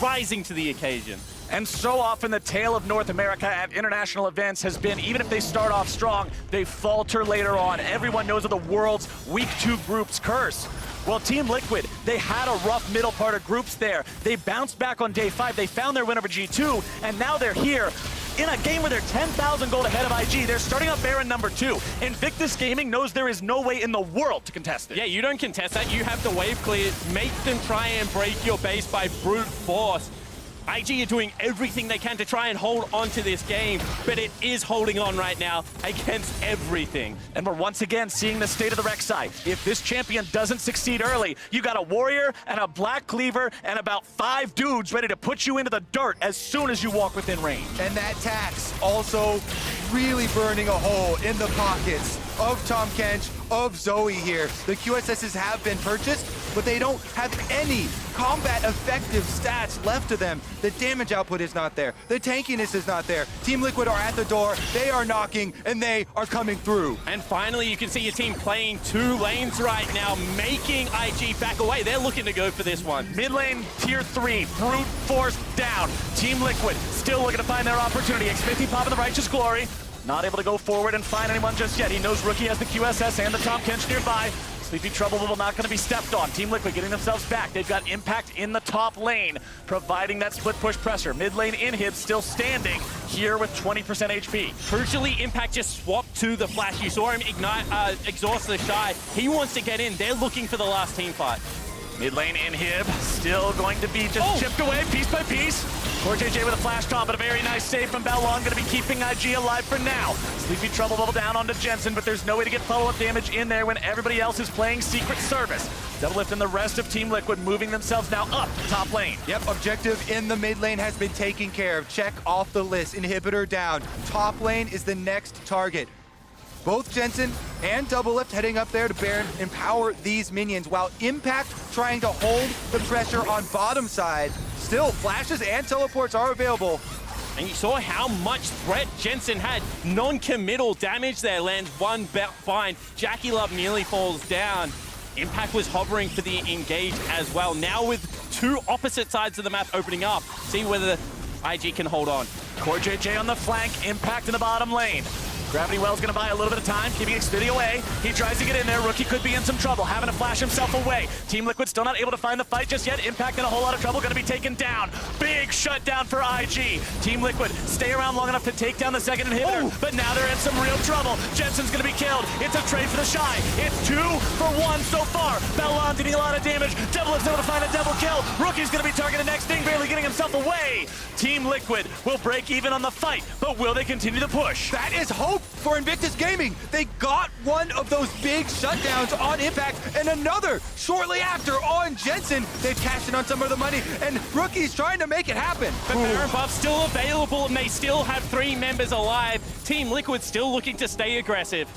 rising to the occasion. And so often the tale of North America at international events has been, even if they start off strong, they falter later on. Everyone knows of the world's week 2 groups curse. Well, Team Liquid, they had a rough middle part of groups there. They bounced back on day 5. They found their win over G2, and now they're here in a game where they're 10,000 gold ahead of IG. They're starting up Baron number 2. Invictus Gaming knows there is no way in the world to contest it. Yeah, you don't contest that. You have the wave clear. Make them try and break your base by brute force. IG are doing everything they can to try and hold on to this game, but it is holding on right now against everything. And we're once again seeing the state of the Rek'Sai. If this champion doesn't succeed early, you got a warrior and a black cleaver and about 5 dudes ready to put you into the dirt as soon as you walk within range. And that tax also really burning a hole in the pockets of Tahm Kench, of Zoe here. The QSSs have been purchased, but they don't have any combat effective stats left to them. The damage output is not there. The tankiness is not there. Team Liquid are at the door. They are knocking, and they are coming through. And finally, you can see your team playing 2 lanes right now, making IG back away. They're looking to go for this one. Mid lane, tier 3, brute force down. Team Liquid still looking to find their opportunity. Xmithie popping the Righteous Glory. Not able to go forward and find anyone just yet. He knows Rookie has the QSS and the Tahm Kench nearby. Sleepy Trouble will not going to be stepped on. Team Liquid getting themselves back. They've got Impact in the top lane, providing that split push pressure. Mid lane Inhib still standing here with 20% HP. Crucially, Impact just swapped to the Flash. You saw him exhaust TheShy. He wants to get in. They're looking for the last team fight. Mid lane Inhib still going to be just chipped away piece by piece. CoreJJ with a flash top, but a very nice save from Baolan, going to be keeping IG alive for now. Sleepy Trouble bubble down onto Jensen, but there's no way to get follow-up damage in there when everybody else is playing Secret Service. Doublelift and the rest of Team Liquid moving themselves now up top lane. Yep, objective in the mid lane has been taken care of. Check off the list. Inhibitor down. Top lane is the next target. Both Jensen and Doublelift heading up there to Baron empower these minions, while Impact trying to hold the pressure on bottom side. Still, flashes and teleports are available. And you saw how much threat Jensen had. Non-committal damage there, lands one bind. JackeyLove nearly falls down. Impact was hovering for the engage as well. Now with 2 opposite sides of the map opening up, see whether IG can hold on. CoreJJ on the flank, Impact in the bottom lane. Gravity Well's gonna buy a little bit of time, keeping Xmithie away. He tries to get in there. Rookie could be in some trouble, having to flash himself away. Team Liquid still not able to find the fight just yet. Impact in a whole lot of trouble, gonna be taken down. Big shutdown for IG. Team Liquid stay around long enough to take down the second inhibitor, but now they're in some real trouble. Jensen's gonna be killed. It's a trade for TheShy. It's 2 for 1 so far. Baolan dealing a lot of damage. Doublelift's able to find a double kill. Rookie's gonna be targeted next. Ning barely getting himself away. Team Liquid will break even on the fight, but will they continue to push? That is hope for Invictus Gaming. They got one of those big shutdowns on Impact and another shortly after on Jensen. They've cashed in on some of the money, and Rookie's trying to make it happen. But Baron buff's still available, and they still have 3 members alive. Team Liquid still looking to stay aggressive.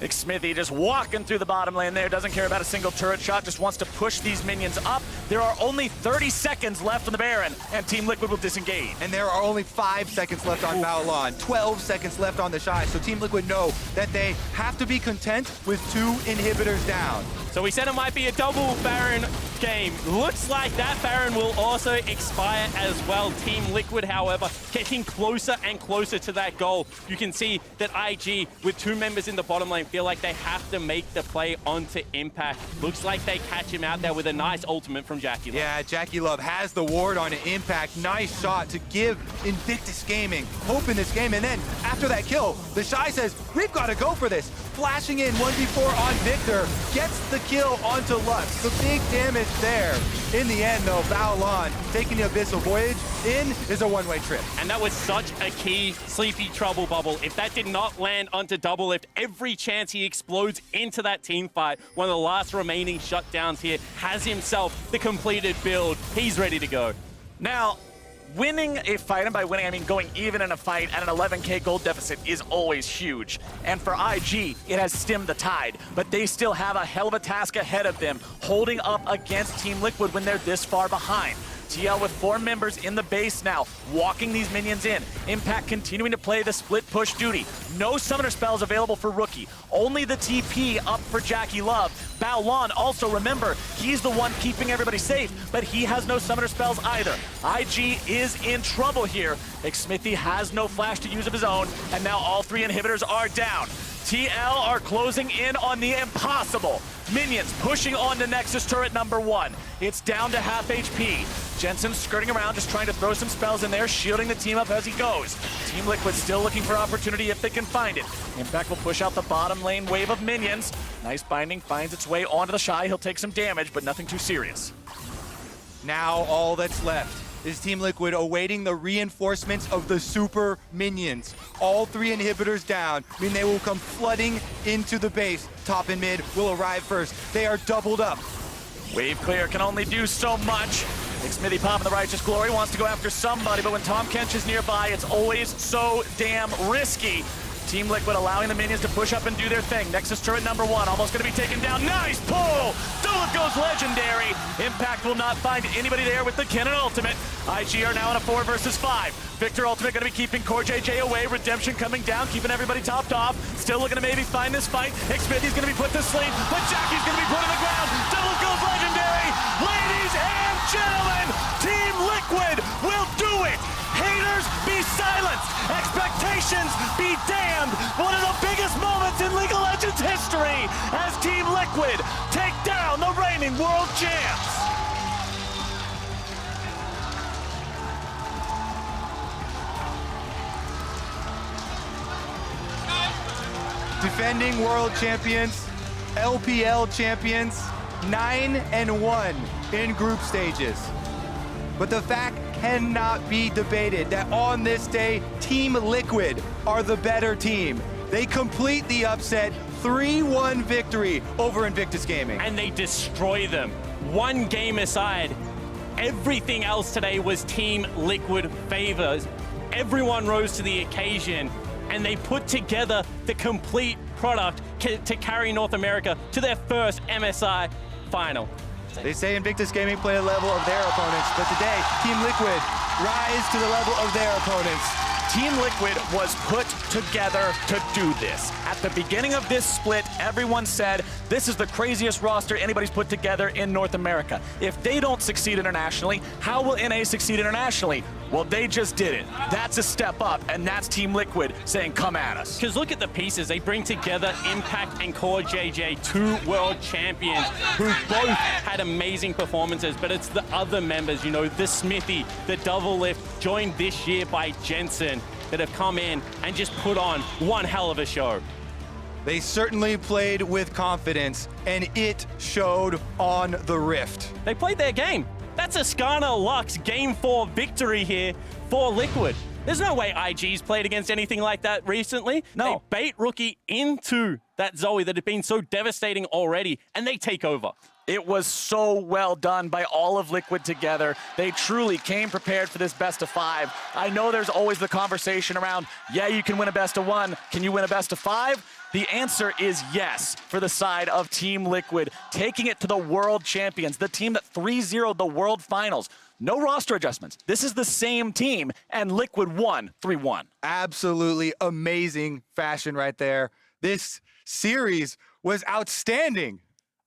Xmithie just walking through the bottom lane there, doesn't care about a single turret shot, just wants to push these minions up. There are only 30 seconds left on the Baron, and Team Liquid will disengage. And there are only 5 seconds left on Baolan, 12 seconds left on TheShy, so Team Liquid know that they have to be content with 2 inhibitors down. So we said it might be a double Baron game. Looks like that Baron will also expire as well. Team Liquid, however, getting closer and closer to that goal. You can see that IG, with 2 members in the bottom lane, feel like they have to make the play onto Impact. Looks like they catch him out there with a nice ultimate from JackeyLove. Yeah, JackeyLove has the ward on Impact. Nice shot to give Invictus Gaming hope in this game. And then after that kill, TheShy says, we've got to go for this. Flashing in 1v4 on Viktor, gets the kill onto Lux. The big damage there. In the end, though, Baolan taking the Abyssal Voyage in is a one-way trip. And that was such a key Sleepy Trouble bubble. If that did not land onto Doublelift, every chance he explodes into that team fight, one of the last remaining shutdowns here, has himself the completed build. He's ready to go. Now, winning a fight, and by winning I mean going even in a fight at an 11k gold deficit, is always huge. And for IG, it has stemmed the tide, but they still have a hell of a task ahead of them, holding up against Team Liquid when they're this far behind. TL with 4 members in the base now, walking these minions in. Impact continuing to play the split push duty. No summoner spells available for Rookie. Only the TP up for JackeyLove. Baolan also, remember, he's the one keeping everybody safe, but he has no summoner spells either. IG is in trouble here. Xmithie has no flash to use of his own, and now all 3 inhibitors are down. TL are closing in on the impossible. Minions pushing on to Nexus turret number 1. It's down to half HP. Jensen skirting around, just trying to throw some spells in there, shielding the team up as he goes. Team Liquid still looking for opportunity if they can find it. Impact will push out the bottom lane wave of minions. Nice binding, finds its way onto TheShy. He'll take some damage, but nothing too serious. Now all that's left is Team Liquid awaiting the reinforcements of the super minions. All 3 inhibitors down mean they will come flooding into the base. Top and mid will arrive first. They are doubled up. Wave clear can only do so much. Xmithie popping the Righteous Glory, wants to go after somebody, but when Tahm Kench is nearby, it's always so damn risky. Team Liquid allowing the minions to push up and do their thing. Nexus turret number 1, almost gonna be taken down. Nice pull! Doublelift goes legendary. Impact will not find anybody there with the Kennen ultimate. IG are now in a 4 versus 5. Viktor ultimate gonna be keeping CoreJJ away. Redemption coming down, keeping everybody topped off. Still looking to maybe find this fight. Xmithie's gonna be put to sleep, but Jackie's gonna be put on the ground. Doublelift goes legendary. Ladies and gentlemen, Team Liquid will do it. Haters, be silenced. Expectations, be damned. One of the biggest moments in League of Legends history as Team Liquid take down the reigning world champs. Defending world champions, LPL champions, 9-1 in group stages. But the fact cannot be debated that on this day, Team Liquid are the better team. They complete the upset, 3-1 victory over Invictus Gaming. And they destroy them. One game aside, everything else today was Team Liquid favors. Everyone rose to the occasion, and they put together the complete product to carry North America to their first MSI final. They say Invictus Gaming play a level of their opponents, but today, Team Liquid rise to the level of their opponents. Team Liquid was put together to do this. At the beginning of this split, everyone said, this is the craziest roster anybody's put together in North America. If they don't succeed internationally, how will NA succeed internationally? Well, they just did it. That's a step up, and that's Team Liquid saying, come at us. Because look at the pieces. They bring together Impact and CoreJJ, 2 world champions who both had amazing performances, but it's the other members, you know, the Xmithie, the Doublelift, joined this year by Jensen, that have come in and just put on one hell of a show. They certainly played with confidence, and it showed on the Rift. They played their game. That's a Skarner Lux Game 4 victory here for Liquid. There's no way IG's played against anything like that recently. No. They bait Rookie into that Zoe that had been so devastating already, and they take over. It was so well done by all of Liquid together. They truly came prepared for this best of 5. I know there's always the conversation around, yeah, you can win a best of 1. Can you win a best of 5? The answer is yes for the side of Team Liquid, taking it to the world champions, the team that 3-0'd the world finals. No roster adjustments. This is the same team, and Liquid won 3-1. Absolutely amazing fashion right there. This series was outstanding.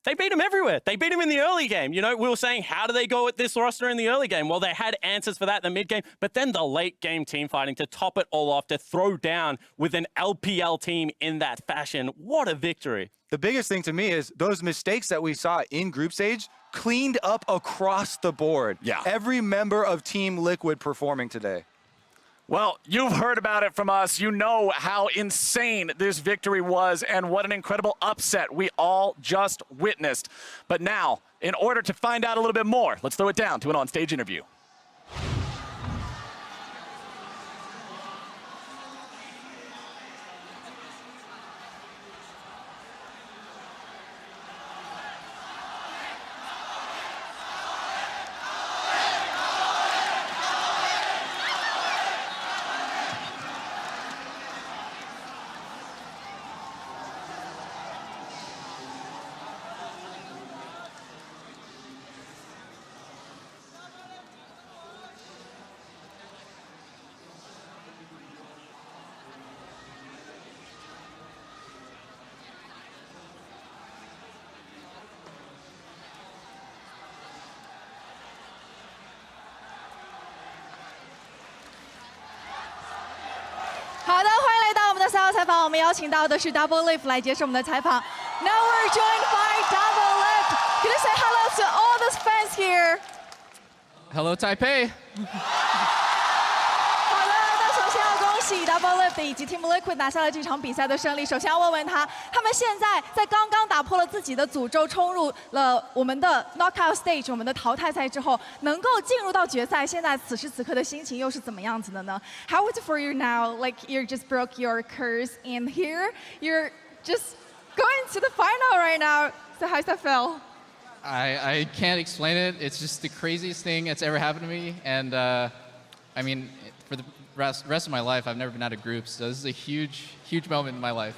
They beat him everywhere. They beat him in the early game. You know, we were saying, how do they go with this roster in the early game? Well, they had answers for that in the mid game, but then the late game team fighting to top it all off, to throw down with an LPL team in that fashion. What a victory. The biggest thing to me is those mistakes that we saw in group stage cleaned up across the board. Yeah. Every member of Team Liquid performing today. Well, you've heard about it from us. You know how insane this victory was and what an incredible upset we all just witnessed. But now, in order to find out a little bit more, let's throw it down to an on-stage interview.赛后采访，我们邀请到的是 Doublelift 来接受我们的采访。Now we're joined by Doublelift. Can you say hello to all those fans here? Hello, Taipei. 好的，那首先要恭喜 Doublelift 以及 Team Liquid 拿下了这场比赛的胜利。首先要问问他们现在在刚刚打破了自己的诅咒，冲入了我们的 Knockout Stage 我们的淘汰赛之后，能够进入到决赛，现在此时此刻的心情又是怎么样子的呢 ？How is it for you now? Like you just broke your curse in here, you're just going to the final right now. So how's that feel? I can't explain it. It's just the craziest thing that's ever happened to me. And I mean, for the rest of my life, I've never been out of groups. So this is a huge, huge moment in my life.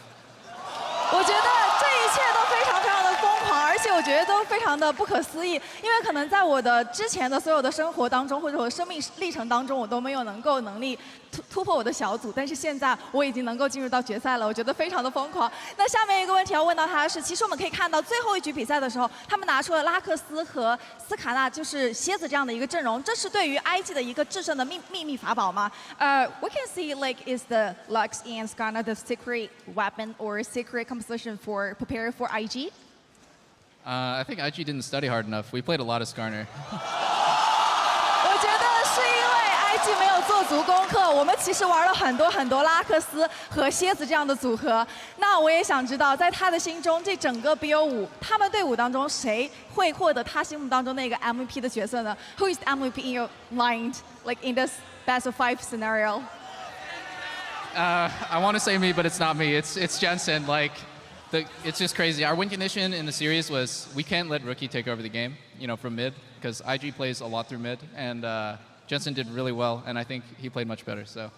我觉得这一切都非常非常的疯狂，而且我觉得都非常的不可思议。因为可能在我的之前的所有的生活当中，或者我的生命历程当中，我都没有能力突破我的小组，但是现在我已经能够进入到决赛了，我觉得非常的疯狂。那下面一个问题要问到他的是，其实我们可以看到最后一局比赛的时候，他们拿出了拉克斯和斯卡纳，就是蝎子这样的一个阵容，这是对于 IG 的一个制胜的秘密法宝吗？We can see like is the Lux and Skarner the secret weapon or secret composition for preparing for IG? I think IG didn't study hard enough. We played a lot of Skarner. 我觉得是因为 IG 没有做足功课，我们其实玩了很多拉克斯和蝎子这样的组合。那我也想知道，在他的心中，这整个 BO5 他们队伍当中，谁会获得他心目当中那个 MVP 的角色呢 ？Who is the MVP in your mind, like in this best of 5 scenario? I want to say me, but it's not me. It's Jensen. Like, it's just crazy. Our win condition in the series was we can't let Rookie take over the game, you know, from mid, because IG plays a lot through mid, and Jensen did really well, and I think he played much better. So.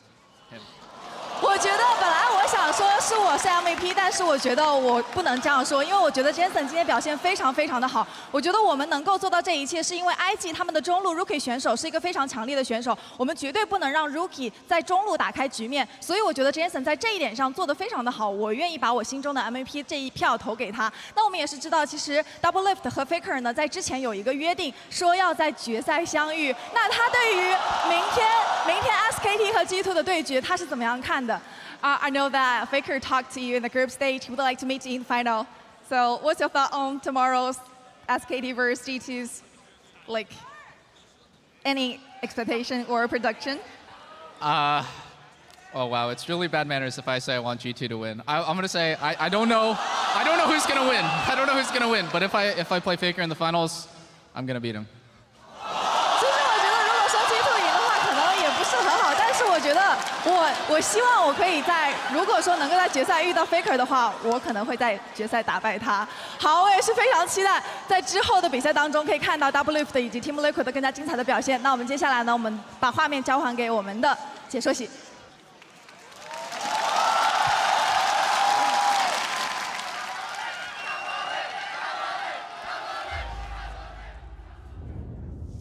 我觉得本来我想说是我是 MVP， 但是我觉得我不能这样说，因为我觉得 Jensen 今天表现非常的好。我觉得我们能够做到这一切，是因为 IG 他们的中路 Rookie 选手是一个非常强力的选手，我们绝对不能让 Rookie 在中路打开局面。所以我觉得 Jensen 在这一点上做得非常的好，我愿意把我心中的 MVP 这一票投给他。那我们也是知道，其实 Doublelift 和 FLICKR 呢，在之前有一个约定，说要在决赛相遇。那他对于明天 SKT 和 G2 的对决，他是怎么样看的？ I know that FLICKR talked to you in the group stage. He would like to meet you in the final. So, what's your thought on tomorrow's SKT versus G2's, like, any expectation or prediction? Oh wow, it's really bad manners if I say I want G2 to win. I'm gonna say I don't know. I don't know who's gonna win. I don't know who's gonna win. But if I play FLICKR in the finals, I'm gonna beat him. 其实我觉得，如果说 G2 赢的话，可能也不是很好。但是我觉得，我希望我可以在，如果说能够在决赛遇到 FLICKR 的话，我可能会在决赛打败他。好，我也是非常期待在之后的比赛当中可以看到 Doublelift 以及 Team Liquid 的更加精彩的表现。那我们接下来呢，我们把画面交还给我们的解说席。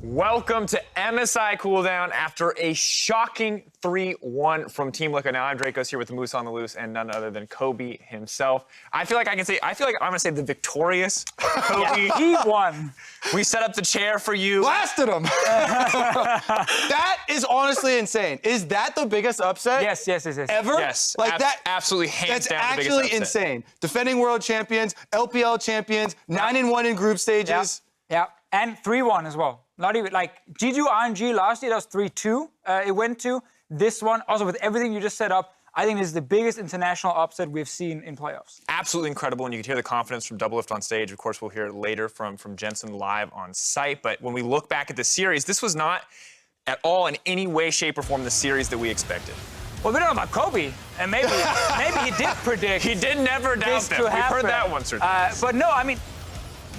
Welcome to MSI Cooldown after a shocking 3-1 from Team Liquid. Now I'm Draco's here with the Moose on the Loose and none other than Kobe himself. I feel like I'm gonna say the victorious Kobe. He won. We set up the chair for you. Blasted him. That is honestly insane. Is that the biggest upset? Yes. Ever? Yes. Like that. Absolutely hands down the biggest That's actually upset. insane. Defending world champions, LPL champions, 9-1 in group stages. Yeah, and 3-1 as well. Not even like G2 RNG last year, that was 3-2. It went to this one. Also, with everything you just set up, I think this is the biggest international upset we've seen in playoffs. Absolutely incredible, and you could hear the confidence from Doublelift on stage. Of course, we'll hear it later from Jensen live on site. But when we look back at the series, this was not at all in any way, shape, or form the series that we expected. Well, we don't know about Kobe, and maybe he did predict. He did never doubt that. We've heard that once or twice. But no, I mean,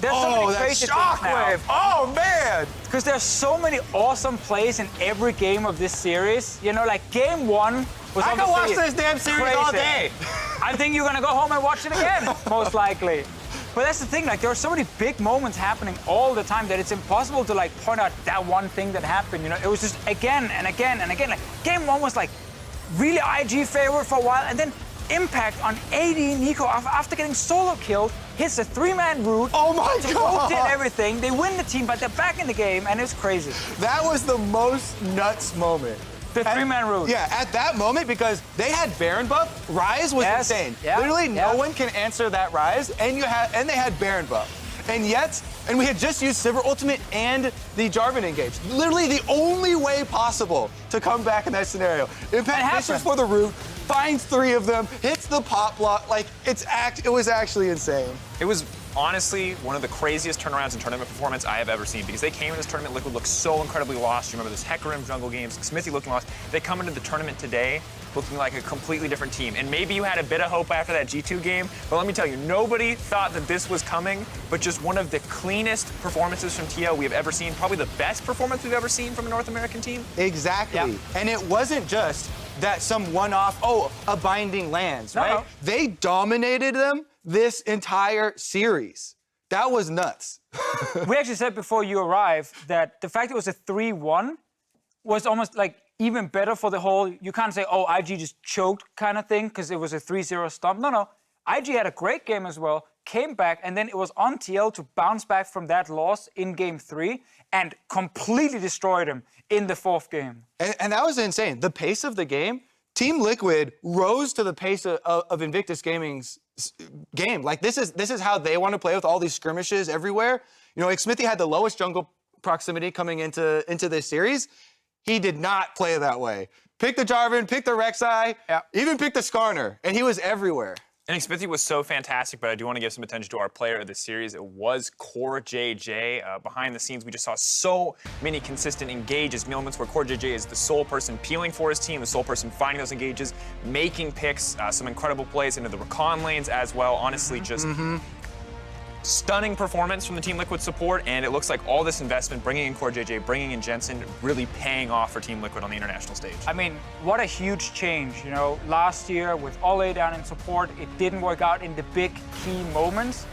there's so many crazy things now. Oh, man. Because there's so many awesome plays in every game of this series. You know, like game 1 was I can watch obviously this damn series crazy. all day. I think you're gonna go home and watch it again, most likely. But that's the thing, like there are so many big moments happening all the time that it's impossible to like point out that one thing that happened, you know? It was just again and again and again. Like game 1 was like really IG favorite for a while, and then Impact on AD Nico after getting solo killed, hits a 3-man route. Oh my God. Did everything. They win the team, but they're back in the game, and it's crazy. That was the most nuts moment. The 3-man route. Yeah, at that moment, because they had Baron buff, Rise was insane. Yeah. Literally, no one can answer that Rise, and they had Baron buff. And we had just used Sivir Ultimate and the Jarvan engage. Literally the only way possible to come back in that scenario. Impact fishes for the root, finds 3 of them, hits the pop block. Like, it was actually insane. It was honestly one of the craziest turnarounds in tournament performance I have ever seen, because they came in this tournament, Liquid looked so incredibly lost. You remember those Hecarim jungle games, Xmithie looking lost. They come into the tournament today looking like a completely different team. And maybe you had a bit of hope after that G2 game, but let me tell you, nobody thought that this was coming, but just one of the cleanest performances from TL we have ever seen, probably the best performance we've ever seen from a North American team. Exactly. Yeah. And it wasn't just that some one-off, a binding lands, right? No. They dominated them this entire series. That was nuts. We actually said before you arrived that the fact it was a 3-1 was almost like even better for the whole, you can't say, oh, IG just choked kind of thing because it was a 3-0 stomp. No. IG had a great game as well, came back, and then it was on TL to bounce back from that loss in game 3 and completely destroyed him in the 4th game. And that was insane. The pace of the game, Team Liquid rose to the pace of Invictus Gaming's game. Like, this is how they want to play with all these skirmishes everywhere. You know, Xmithie had the lowest jungle proximity coming into this series. He did not play that way. Pick the Jarvan, pick the Rek'Sai, even pick the Skarner, and he was everywhere. And Xmithie was so fantastic, but I do want to give some attention to our player of the series. It was CoreJJ. Behind the scenes, we just saw so many consistent engages, moments where CoreJJ is the sole person peeling for his team, the sole person finding those engages, making picks, some incredible plays into the recon lanes as well. Honestly, just Stunning performance from the Team Liquid support, and it looks like all this investment, bringing in CoreJJ, bringing in Jensen, really paying off for Team Liquid on the international stage. I mean, what a huge change, you know. Last year with Ole down in support, it didn't work out in the big key moments.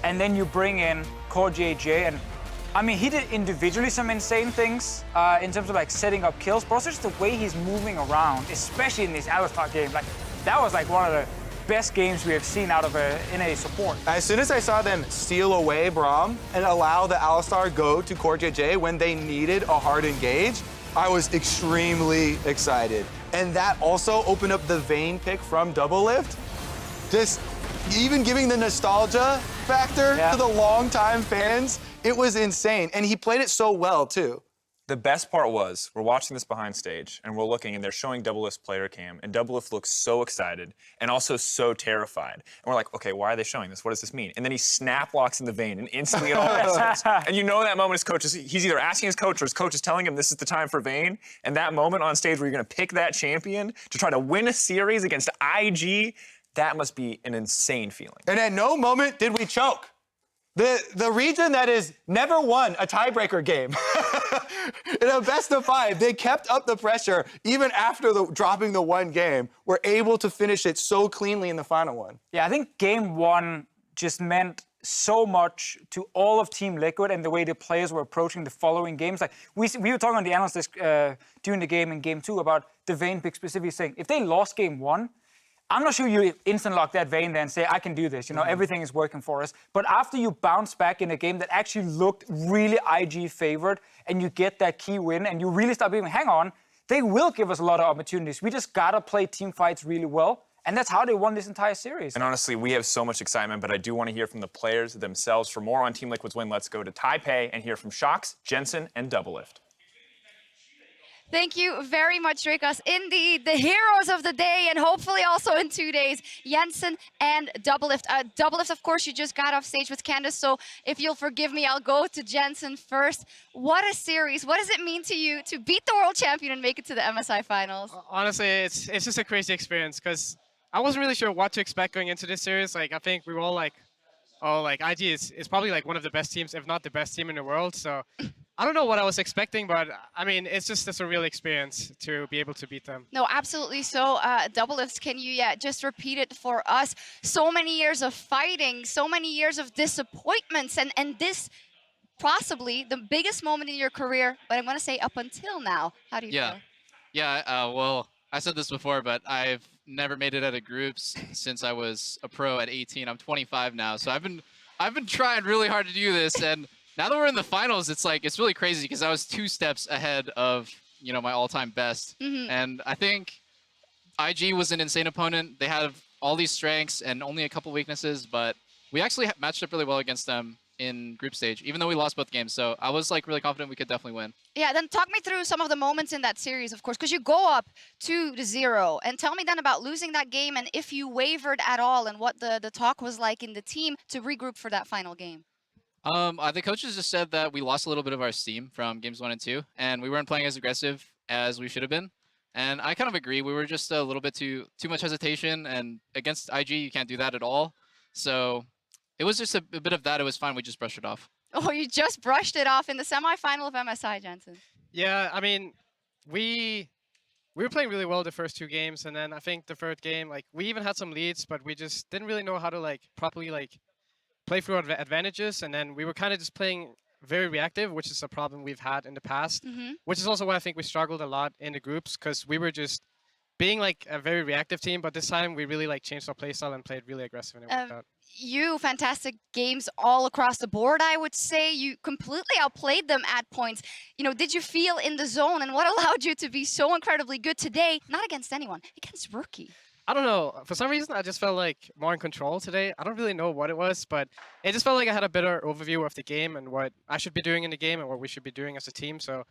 And then you bring in CoreJJ, and I mean, he did individually some insane things in terms of like setting up kills, but also just the way he's moving around, especially in this Alistar game. Like, that was like one of the best games we have seen out of in a support. As soon as I saw them steal away Braum and allow the Alistar go to CoreJJ when they needed a hard engage, I was extremely excited. And that also opened up the Vayne pick from Doublelift. Just even giving the nostalgia factor to the longtime fans, it was insane. And he played it so well, too. The best part was, we're watching this behind stage, and we're looking, and they're showing Doublelift's player cam, and Doublelift looks so excited, and also so terrified. And we're like, okay, why are they showing this? What does this mean? And then he snap locks in the Vayne, and instantly it all makes sense. And you know that moment his coach is, he's either asking his coach, or his coach is telling him this is the time for Vayne, and that moment on stage where you're gonna pick that champion to try to win a series against IG, that must be an insane feeling. And at no moment did we choke. The region that has never won a tiebreaker game in a best of 5, they kept up the pressure even after dropping the one game, were able to finish it so cleanly in the final one. Yeah, I think game 1 just meant so much to all of Team Liquid and the way the players were approaching the following games. Like we were talking on the analyst desk during the game in game 2 about the Vayne pick specifically saying, if they lost game 1, I'm not sure you instant lock that Vayne there and say, I can do this, you know, everything is working for us. But after you bounce back in a game that actually looked really IG favored and you get that key win and you really start being, hang on, they will give us a lot of opportunities. We just gotta play team fights really well. And that's how they won this entire series. And honestly, we have so much excitement, but I do want to hear from the players themselves. For more on Team Liquid's win, let's go to Taipei and hear from Shox, Jensen, and Doublelift. Thank you very much, Rek'Sai. Indeed, the heroes of the day, and hopefully also in 2 days, Jensen and Doublelift. Doublelift, of course, you just got off stage with Candace, so if you'll forgive me, I'll go to Jensen first. What a series. What does it mean to you to beat the world champion and make it to the MSI finals? Honestly, it's just a crazy experience, because I wasn't really sure what to expect going into this series. Like, I think we were all like, oh, like, IG is probably like one of the best teams, if not the best team in the world, so I don't know what I was expecting, but I mean, it's just a surreal experience to be able to beat them. No, absolutely. So, Doublelift, can you just repeat it for us? So many years of fighting, so many years of disappointments, and this possibly the biggest moment in your career, but I'm going to say up until now. How do you feel? Yeah, well, I said this before, but I've never made it out of groups since I was a pro at 18. I'm 25 now, so I've been trying really hard to do this, and now that we're in the finals, it's like, it's really crazy because I was 2 steps ahead of, you know, my all-time best. And I think IG was an insane opponent. They have all these strengths and only a couple weaknesses, but we actually matched up really well against them in group stage, even though we lost both games. So I was like really confident we could definitely win. Yeah, then talk me through some of the moments in that series, of course, because you go up 2-0, and tell me then about losing that game and if you wavered at all and what the talk was like in the team to regroup for that final game. The coaches just said that we lost a little bit of our steam from games 1 and 2, and we weren't playing as aggressive as we should have been. And I kind of agree. We were just a little bit too much hesitation, and against IG, you can't do that at all. So it was just a bit of that. It was fine. We just brushed it off. Oh, you just brushed it off in the semifinal of MSI, Jensen. Yeah, I mean, we were playing really well the first 2 games, and then I think the third game, like, we even had some leads, but we just didn't really know how to, like, properly, like, play through our advantages, and then we were kind of just playing very reactive, which is a problem we've had in the past, which is also why I think we struggled a lot in the groups, because we were just being like a very reactive team, but this time we really like changed our playstyle and played really aggressive, and it worked out. You, fantastic games all across the board, I would say. You completely outplayed them at points. You know, did you feel in the zone, and what allowed you to be so incredibly good today? Not against anyone, against Rookie. I don't know. For some reason, I just felt like more in control today. I don't really know what it was, but it just felt like I had a better overview of the game and what I should be doing in the game and what we should be doing as a team. So,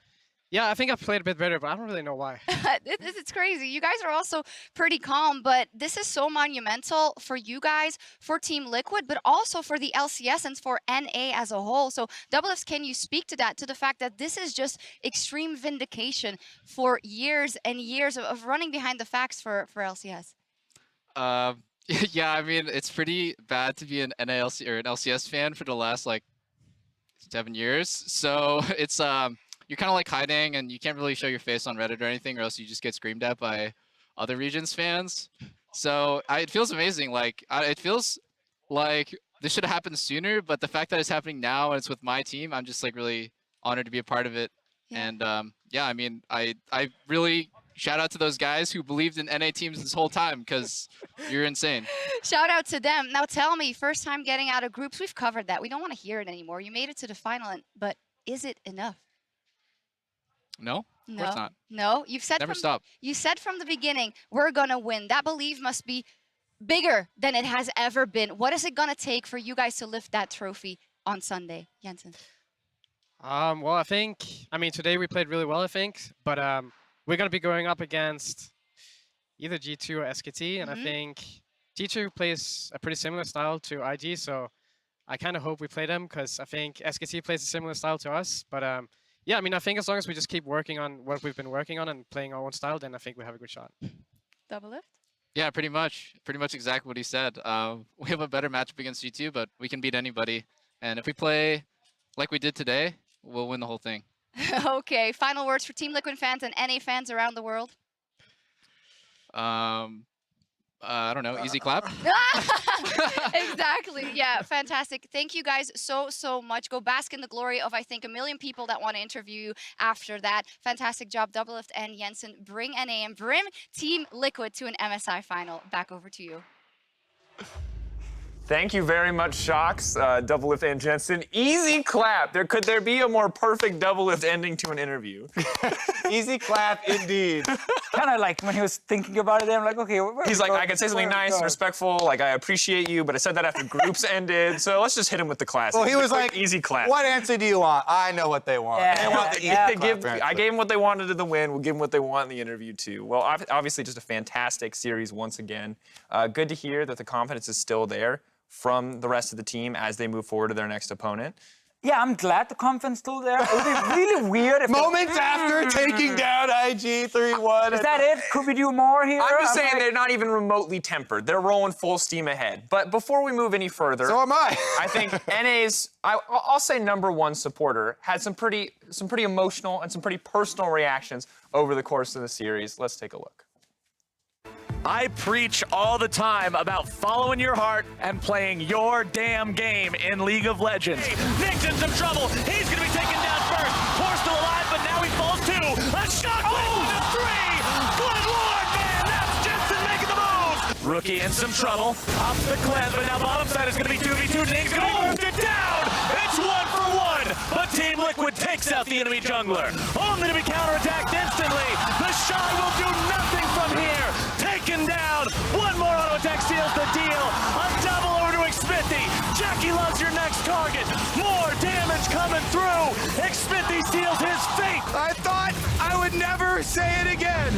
yeah, I think I played a bit better, but I don't really know why. It's crazy. You guys are also pretty calm, but this is so monumental for you guys, for Team Liquid, but also for the LCS and for NA as a whole. So, Doublelift, can you speak to that, to the fact that this is just extreme vindication for years and years of running behind the facts for LCS? Yeah, I mean, it's pretty bad to be an NALC or an LCS fan for the last like 7 years. So it's you're kind of like hiding, and you can't really show your face on Reddit or anything, or else you just get screamed at by other regions fans. So it feels amazing. Like it feels like this should have happened sooner, but the fact that it's happening now and it's with my team, I'm just like really honored to be a part of it. Yeah. And yeah, I mean, I really shout out to those guys who believed in NA teams this whole time, because you're insane. Shout out to them. Now tell me, first time getting out of groups, we've covered that. We don't want to hear it anymore. You made it to the final, but is it enough? No, of course not. No, you've said Never stop. You said from the beginning, we're gonna win. That belief must be bigger than it has ever been. What is it gonna take for you guys to lift that trophy on Sunday, Jensen? Well, I mean, today we played really well, I think, but we're going to be going up against either G2 or SKT, and I think G2 plays a pretty similar style to IG, so I kind of hope we play them, because I think SKT plays a similar style to us. But yeah, I mean, I think as long as we just keep working on what we've been working on and playing our own style, then I think we have a good shot. Doublelift? Yeah, pretty much exactly what he said. We have a better matchup against G2, but we can beat anybody. And if we play like we did today, we'll win the whole thing. Okay, final words for Team Liquid fans and NA fans around the world. I don't know, easy clap. Exactly. Yeah, fantastic. Thank you guys so much. Go bask in the glory of, I think, 1 million people that want to interview you after that. Fantastic job, Doublelift and Jensen. Bring NA and bring Team Liquid to an MSI final. Back over to you. Thank you very much, Shocks, Doublelift and Jensen. Easy clap. Could there be a more perfect Doublelift ending to an interview? Easy clap, indeed. Kind of like when he was thinking about it, I'm like, okay. He's like, I can say something nice and respectful, like I appreciate you, but I said that after groups ended, so let's just hit him with the classic. Well, he was like, easy clap. What answer do you want? I know what they want. I gave them what they wanted in the win. We'll give them what they want in the interview too. Well, obviously just a fantastic series once again. Good to hear that the confidence is still there from the rest of the team as they move forward to their next opponent. Yeah, I'm glad the confidence still there. It would be really weird if moments after taking down IG 3-1. Is that it? Could we do more here? I'm just saying they're not even remotely tempered. They're rolling full steam ahead. But before we move any further, so am I. I think NA's, I'll say #1 supporter had some pretty emotional and some pretty personal reactions over the course of the series. Let's take a look. I preach all the time about following your heart and playing your damn game in League of Legends. Ning's in some trouble. He's going to be taken down first. Poor still alive, but now he falls too. A shot to 3. Good Lord, man. That's Jensen making the move. Rookie in some trouble. Up the cliff, but now bottom side is going to be 2v2. Ning's going to be moved it down. It's 1-for-1. But Team Liquid takes out the enemy jungler. Only to be counterattacked instantly. TheShy will do nothing from here. Taken down. One more auto attack seals the deal. A double over to Xmithie. JackeyLove's your next target. More damage coming through. Xmithie seals his fate. I thought I would never say it again,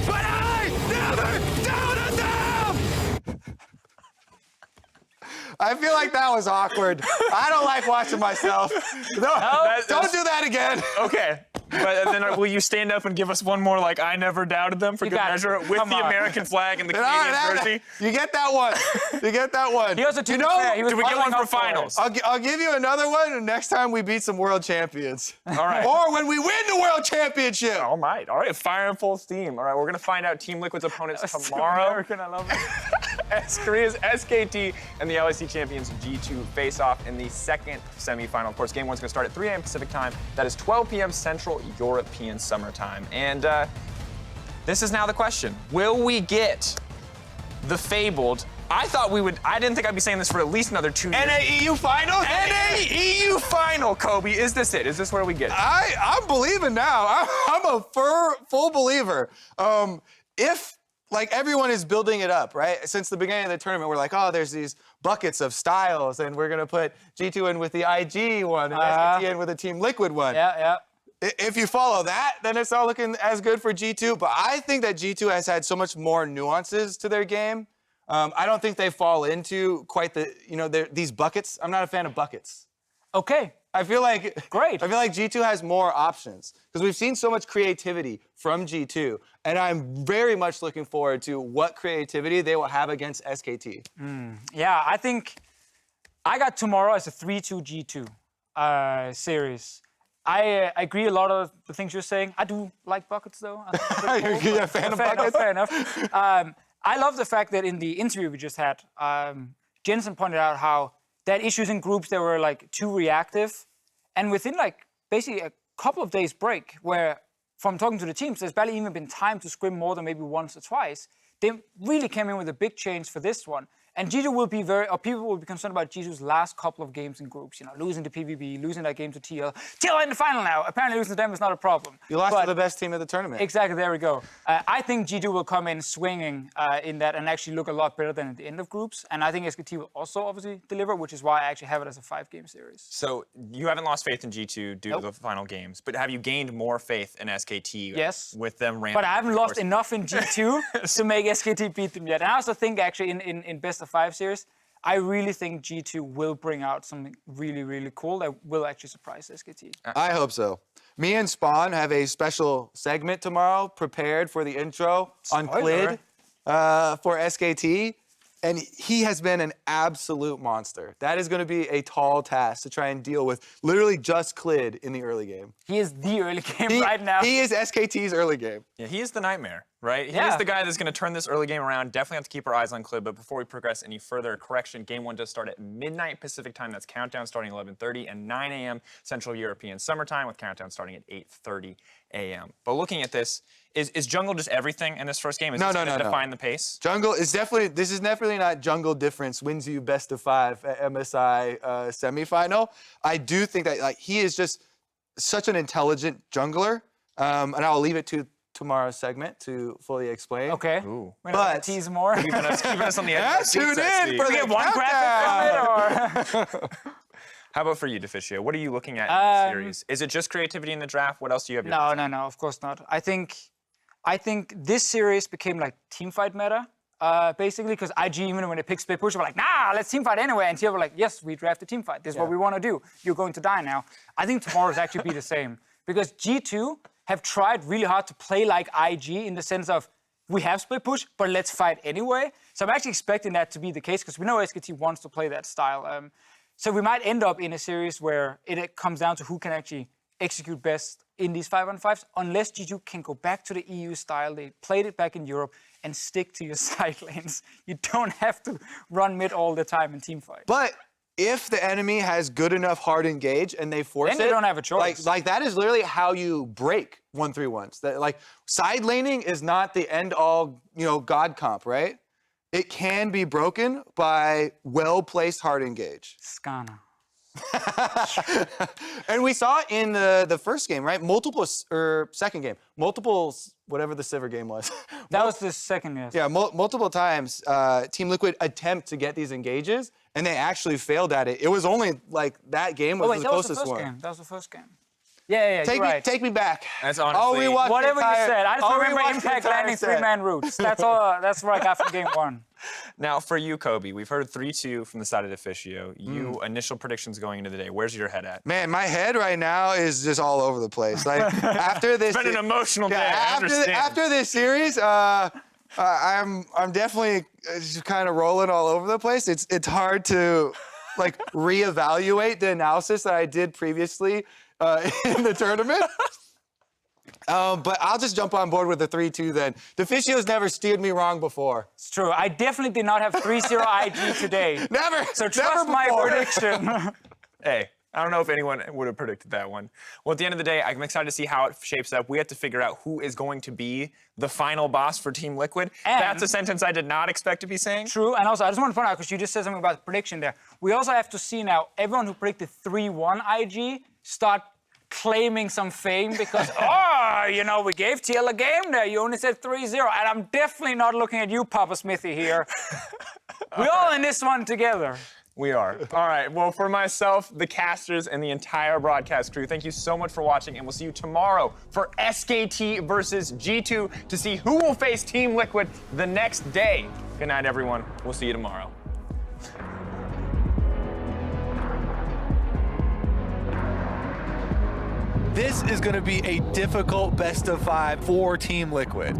but I never doubted them! I feel like that was awkward. I don't like watching myself. Don't do that again. Okay. But then will you stand up and give us one more, like, I never doubted them for good measure with the American flag and the Canadian jersey? You get that one. You get that one. He also, do we get one for finals? I'll give you another one next time we beat some world champions. All right. Or when we win the world championship. All right. All right. Fire in full steam. All right. We're going to find out Team Liquid's opponents tomorrow. American, I love it. Korea's SKT and the LEC champions G2 face off in the second semifinal. Of course, game 1's going to start at 3 a.m. Pacific time. That is 12 p.m. Central European Summer Time. And this is now the question. Will we get the fabled... I didn't think I'd be saying this for at least another 2 years. NA-EU final? NA-EU final, Kobe. Is this it? Is this where we get it? I'm believing now. I'm a full believer. If, like, everyone is building it up, right? Since the beginning of the tournament, we're like, oh, there's these buckets of styles, and we're going to put G2 in with the IG one, and SKT in with the Team Liquid one. Yeah. If you follow that, then it's not looking as good for G2. But I think that G2 has had so much more nuances to their game. I don't think they fall into quite the, these buckets. I'm not a fan of buckets. Okay, I feel like great. I feel like G2 has more options because we've seen so much creativity from G2, and I'm very much looking forward to what creativity they will have against SKT. Yeah, I think I got tomorrow as a 3-2 G2 series. I agree a lot of the things you're saying. I do like buckets though. You're a fan of buckets? Fair enough. I love the fact that in the interview we just had, Jensen pointed out how that issues in groups that were like too reactive, and within like basically a couple of days break, where from talking to the teams, there's barely even been time to scrim more than maybe once or twice. They really came in with a big change for this one. And G2 will be people will be concerned about G2's last couple of games in groups, you know, losing to PvP, losing that game to TL. TL in the final now. Apparently losing to them is not a problem. You lost to the best team of the tournament. Exactly, there we go. I think G2 will come in swinging in that and actually look a lot better than at the end of groups. And I think SKT will also obviously deliver, which is why I actually have it as a 5-game series. So you haven't lost faith in G2 due to the final games, but have you gained more faith in SKT Yes. with them ramping? But I haven't lost enough in G2 to make SKT beat them yet. And I also think actually in best of 5 series, I really think G2 will bring out something really, really cool that will actually surprise SKT. I hope so. Me and Spawn have a special segment tomorrow prepared for the intro on Clid for SKT. And he has been an absolute monster. That is going to be a tall task to try and deal with literally just Clid in the early game. He is the early game right now. He is SKT's early game. Yeah, he is the nightmare, right? He is the guy that's going to turn this early game around. Definitely have to keep our eyes on Clid. But before we progress any further, correction, game 1 does start at midnight Pacific time. That's countdown starting at 11:30 and 9 a.m. Central European Summertime with countdown starting at 8:30 a.m. But looking at this, is jungle just everything in this first game? Is this going to define the pace? Jungle is definitely, this is definitely not jungle difference wins you best of 5 at MSI semifinal. I do think that like he is just such an intelligent jungler, and I'll leave it to tomorrow's segment to fully explain. Okay. Ooh. But tease more. Keeping us on the edge of our seats, tune I in see. for the one graphic from it, or? How about for you, TheShy? What are you looking at in the series? Is it just creativity in the draft? What else do you have? No, of course not. I think this series became like teamfight meta, basically, because IG, even when they picked split push, were like, nah, let's teamfight anyway. And TL were like, yes, we drafted teamfight. This is what we want to do. You're going to die now. I think tomorrow's actually be the same, because G2 have tried really hard to play like IG in the sense of, we have split push, but let's fight anyway. So I'm actually expecting that to be the case, because we know SKT wants to play that style. So we might end up in a series where it comes down to who can actually execute best in these 5-on-5s, unless G2 can go back to the EU style. They played it back in Europe and stick to your side lanes. You don't have to run mid all the time in teamfight. But if the enemy has good enough hard engage and they force then you don't have a choice. Like that is literally how you break 1-3-1s. That like side laning is not the end all, god comp, right? It can be broken by well-placed hard engage. Skarner. And we saw in the first game, right? Second game. Whatever the Sivir game was. That was the second, yes. Yeah, multiple times Team Liquid attempt to get these engages, and they actually failed at it. It was only like that game was the closest one. That was the first game. Yeah, Take me back. That's honestly... Whatever you said. I just remember Impact landing 3-man roots. That's all. That's what I got from game 1. Now, for you, Kobe, we've heard 3-2 from the side of TheShy. You, initial predictions going into the day. Where's your head at? Man, my head right now is just all over the place. Like after this, it's been an emotional day. I understand. After this series, I'm definitely just kind of rolling all over the place. It's hard to like reevaluate the analysis that I did previously in the tournament. But I'll just jump on board with the 3-2 then. TheShy's never steered me wrong before. It's true. I definitely did not have 3-0 IG today. Never. So trust my prediction. Hey, I don't know if anyone would have predicted that one. Well, at the end of the day, I'm excited to see how it shapes up. We have to figure out who is going to be the final boss for Team Liquid. And that's a sentence I did not expect to be saying. True, and also I just want to point out, because you just said something about the prediction there. We also have to see now, everyone who predicted 3-1 IG start claiming some fame because, we gave TL a game there. You only said 3-0, and I'm definitely not looking at you, Papa Xmithie here. We're all in this one together. We are. All right, well, for myself, the casters, and the entire broadcast crew, thank you so much for watching, and we'll see you tomorrow for SKT versus G2 to see who will face Team Liquid the next day. Good night, everyone. We'll see you tomorrow. This is going to be a difficult best-of-5 for Team Liquid.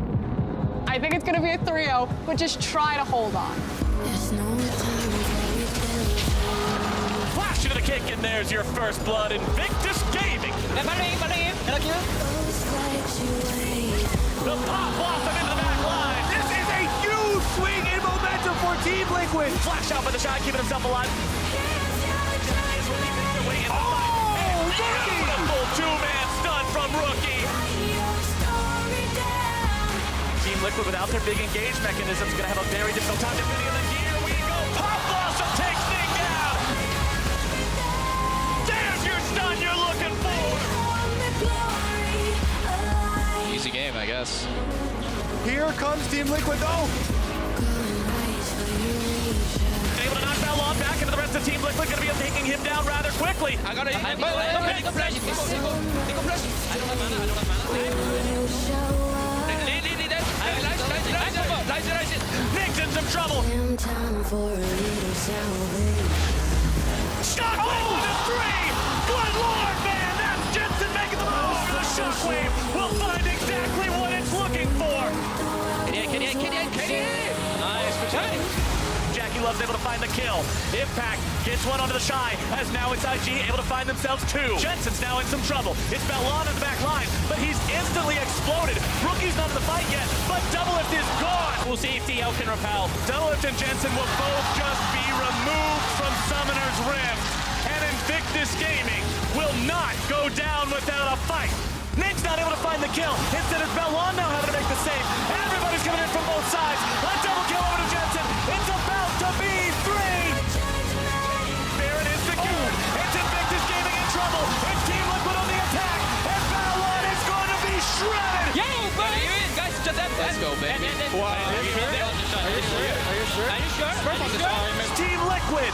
I think it's going to be a 3-0, but just try to hold on. Flash into the kick, and there's your first blood. Invictus Gaming. The pop blossom into the back line. This is a huge swing in momentum for Team Liquid. Flash out by TheShy, keeping himself alive. Beautiful two-man stun from Rookie. Team Liquid, without their big engage mechanism, is going to have a very difficult time defending him. And here we go. Pop Blossom takes Ning down. There's your stun you're looking for. Easy game, I guess. Here comes Team Liquid, though. Able to knock Baolan back into the rest of Team Liquid. Going to be taking him down rather quickly. I got it. Take a flash. Take a flash. I don't have mana. Ning's in some trouble. Shockwave to 3. Good lord, man. That's Jensen making the move over the shockwave. We'll find exactly what it's looking for. Nice for Johnny. JackeyLove's able to find the kill. Impact gets one onto TheShy, as now it's IG able to find themselves 2. Jensen's now in some trouble. It's Baolan in the back line, but he's instantly exploded. Rookie's not in the fight yet, but Doublelift is gone. We'll see if DL can repel. Doublelift and Jensen will both just be removed from Summoner's Rift, and Invictus Gaming will not go down without a fight. Ning's not able to find the kill. Instead, it's Baolan now having to make the save. Everybody's coming in from both sides. A double kill over to Jensen. It's about to be 3. Baron is secured. It's Invictus Gaming in trouble. It's Team Liquid on the attack. And Baolan is going to be shredded. Yo, buddy! Guys, let's go, baby. Team Liquid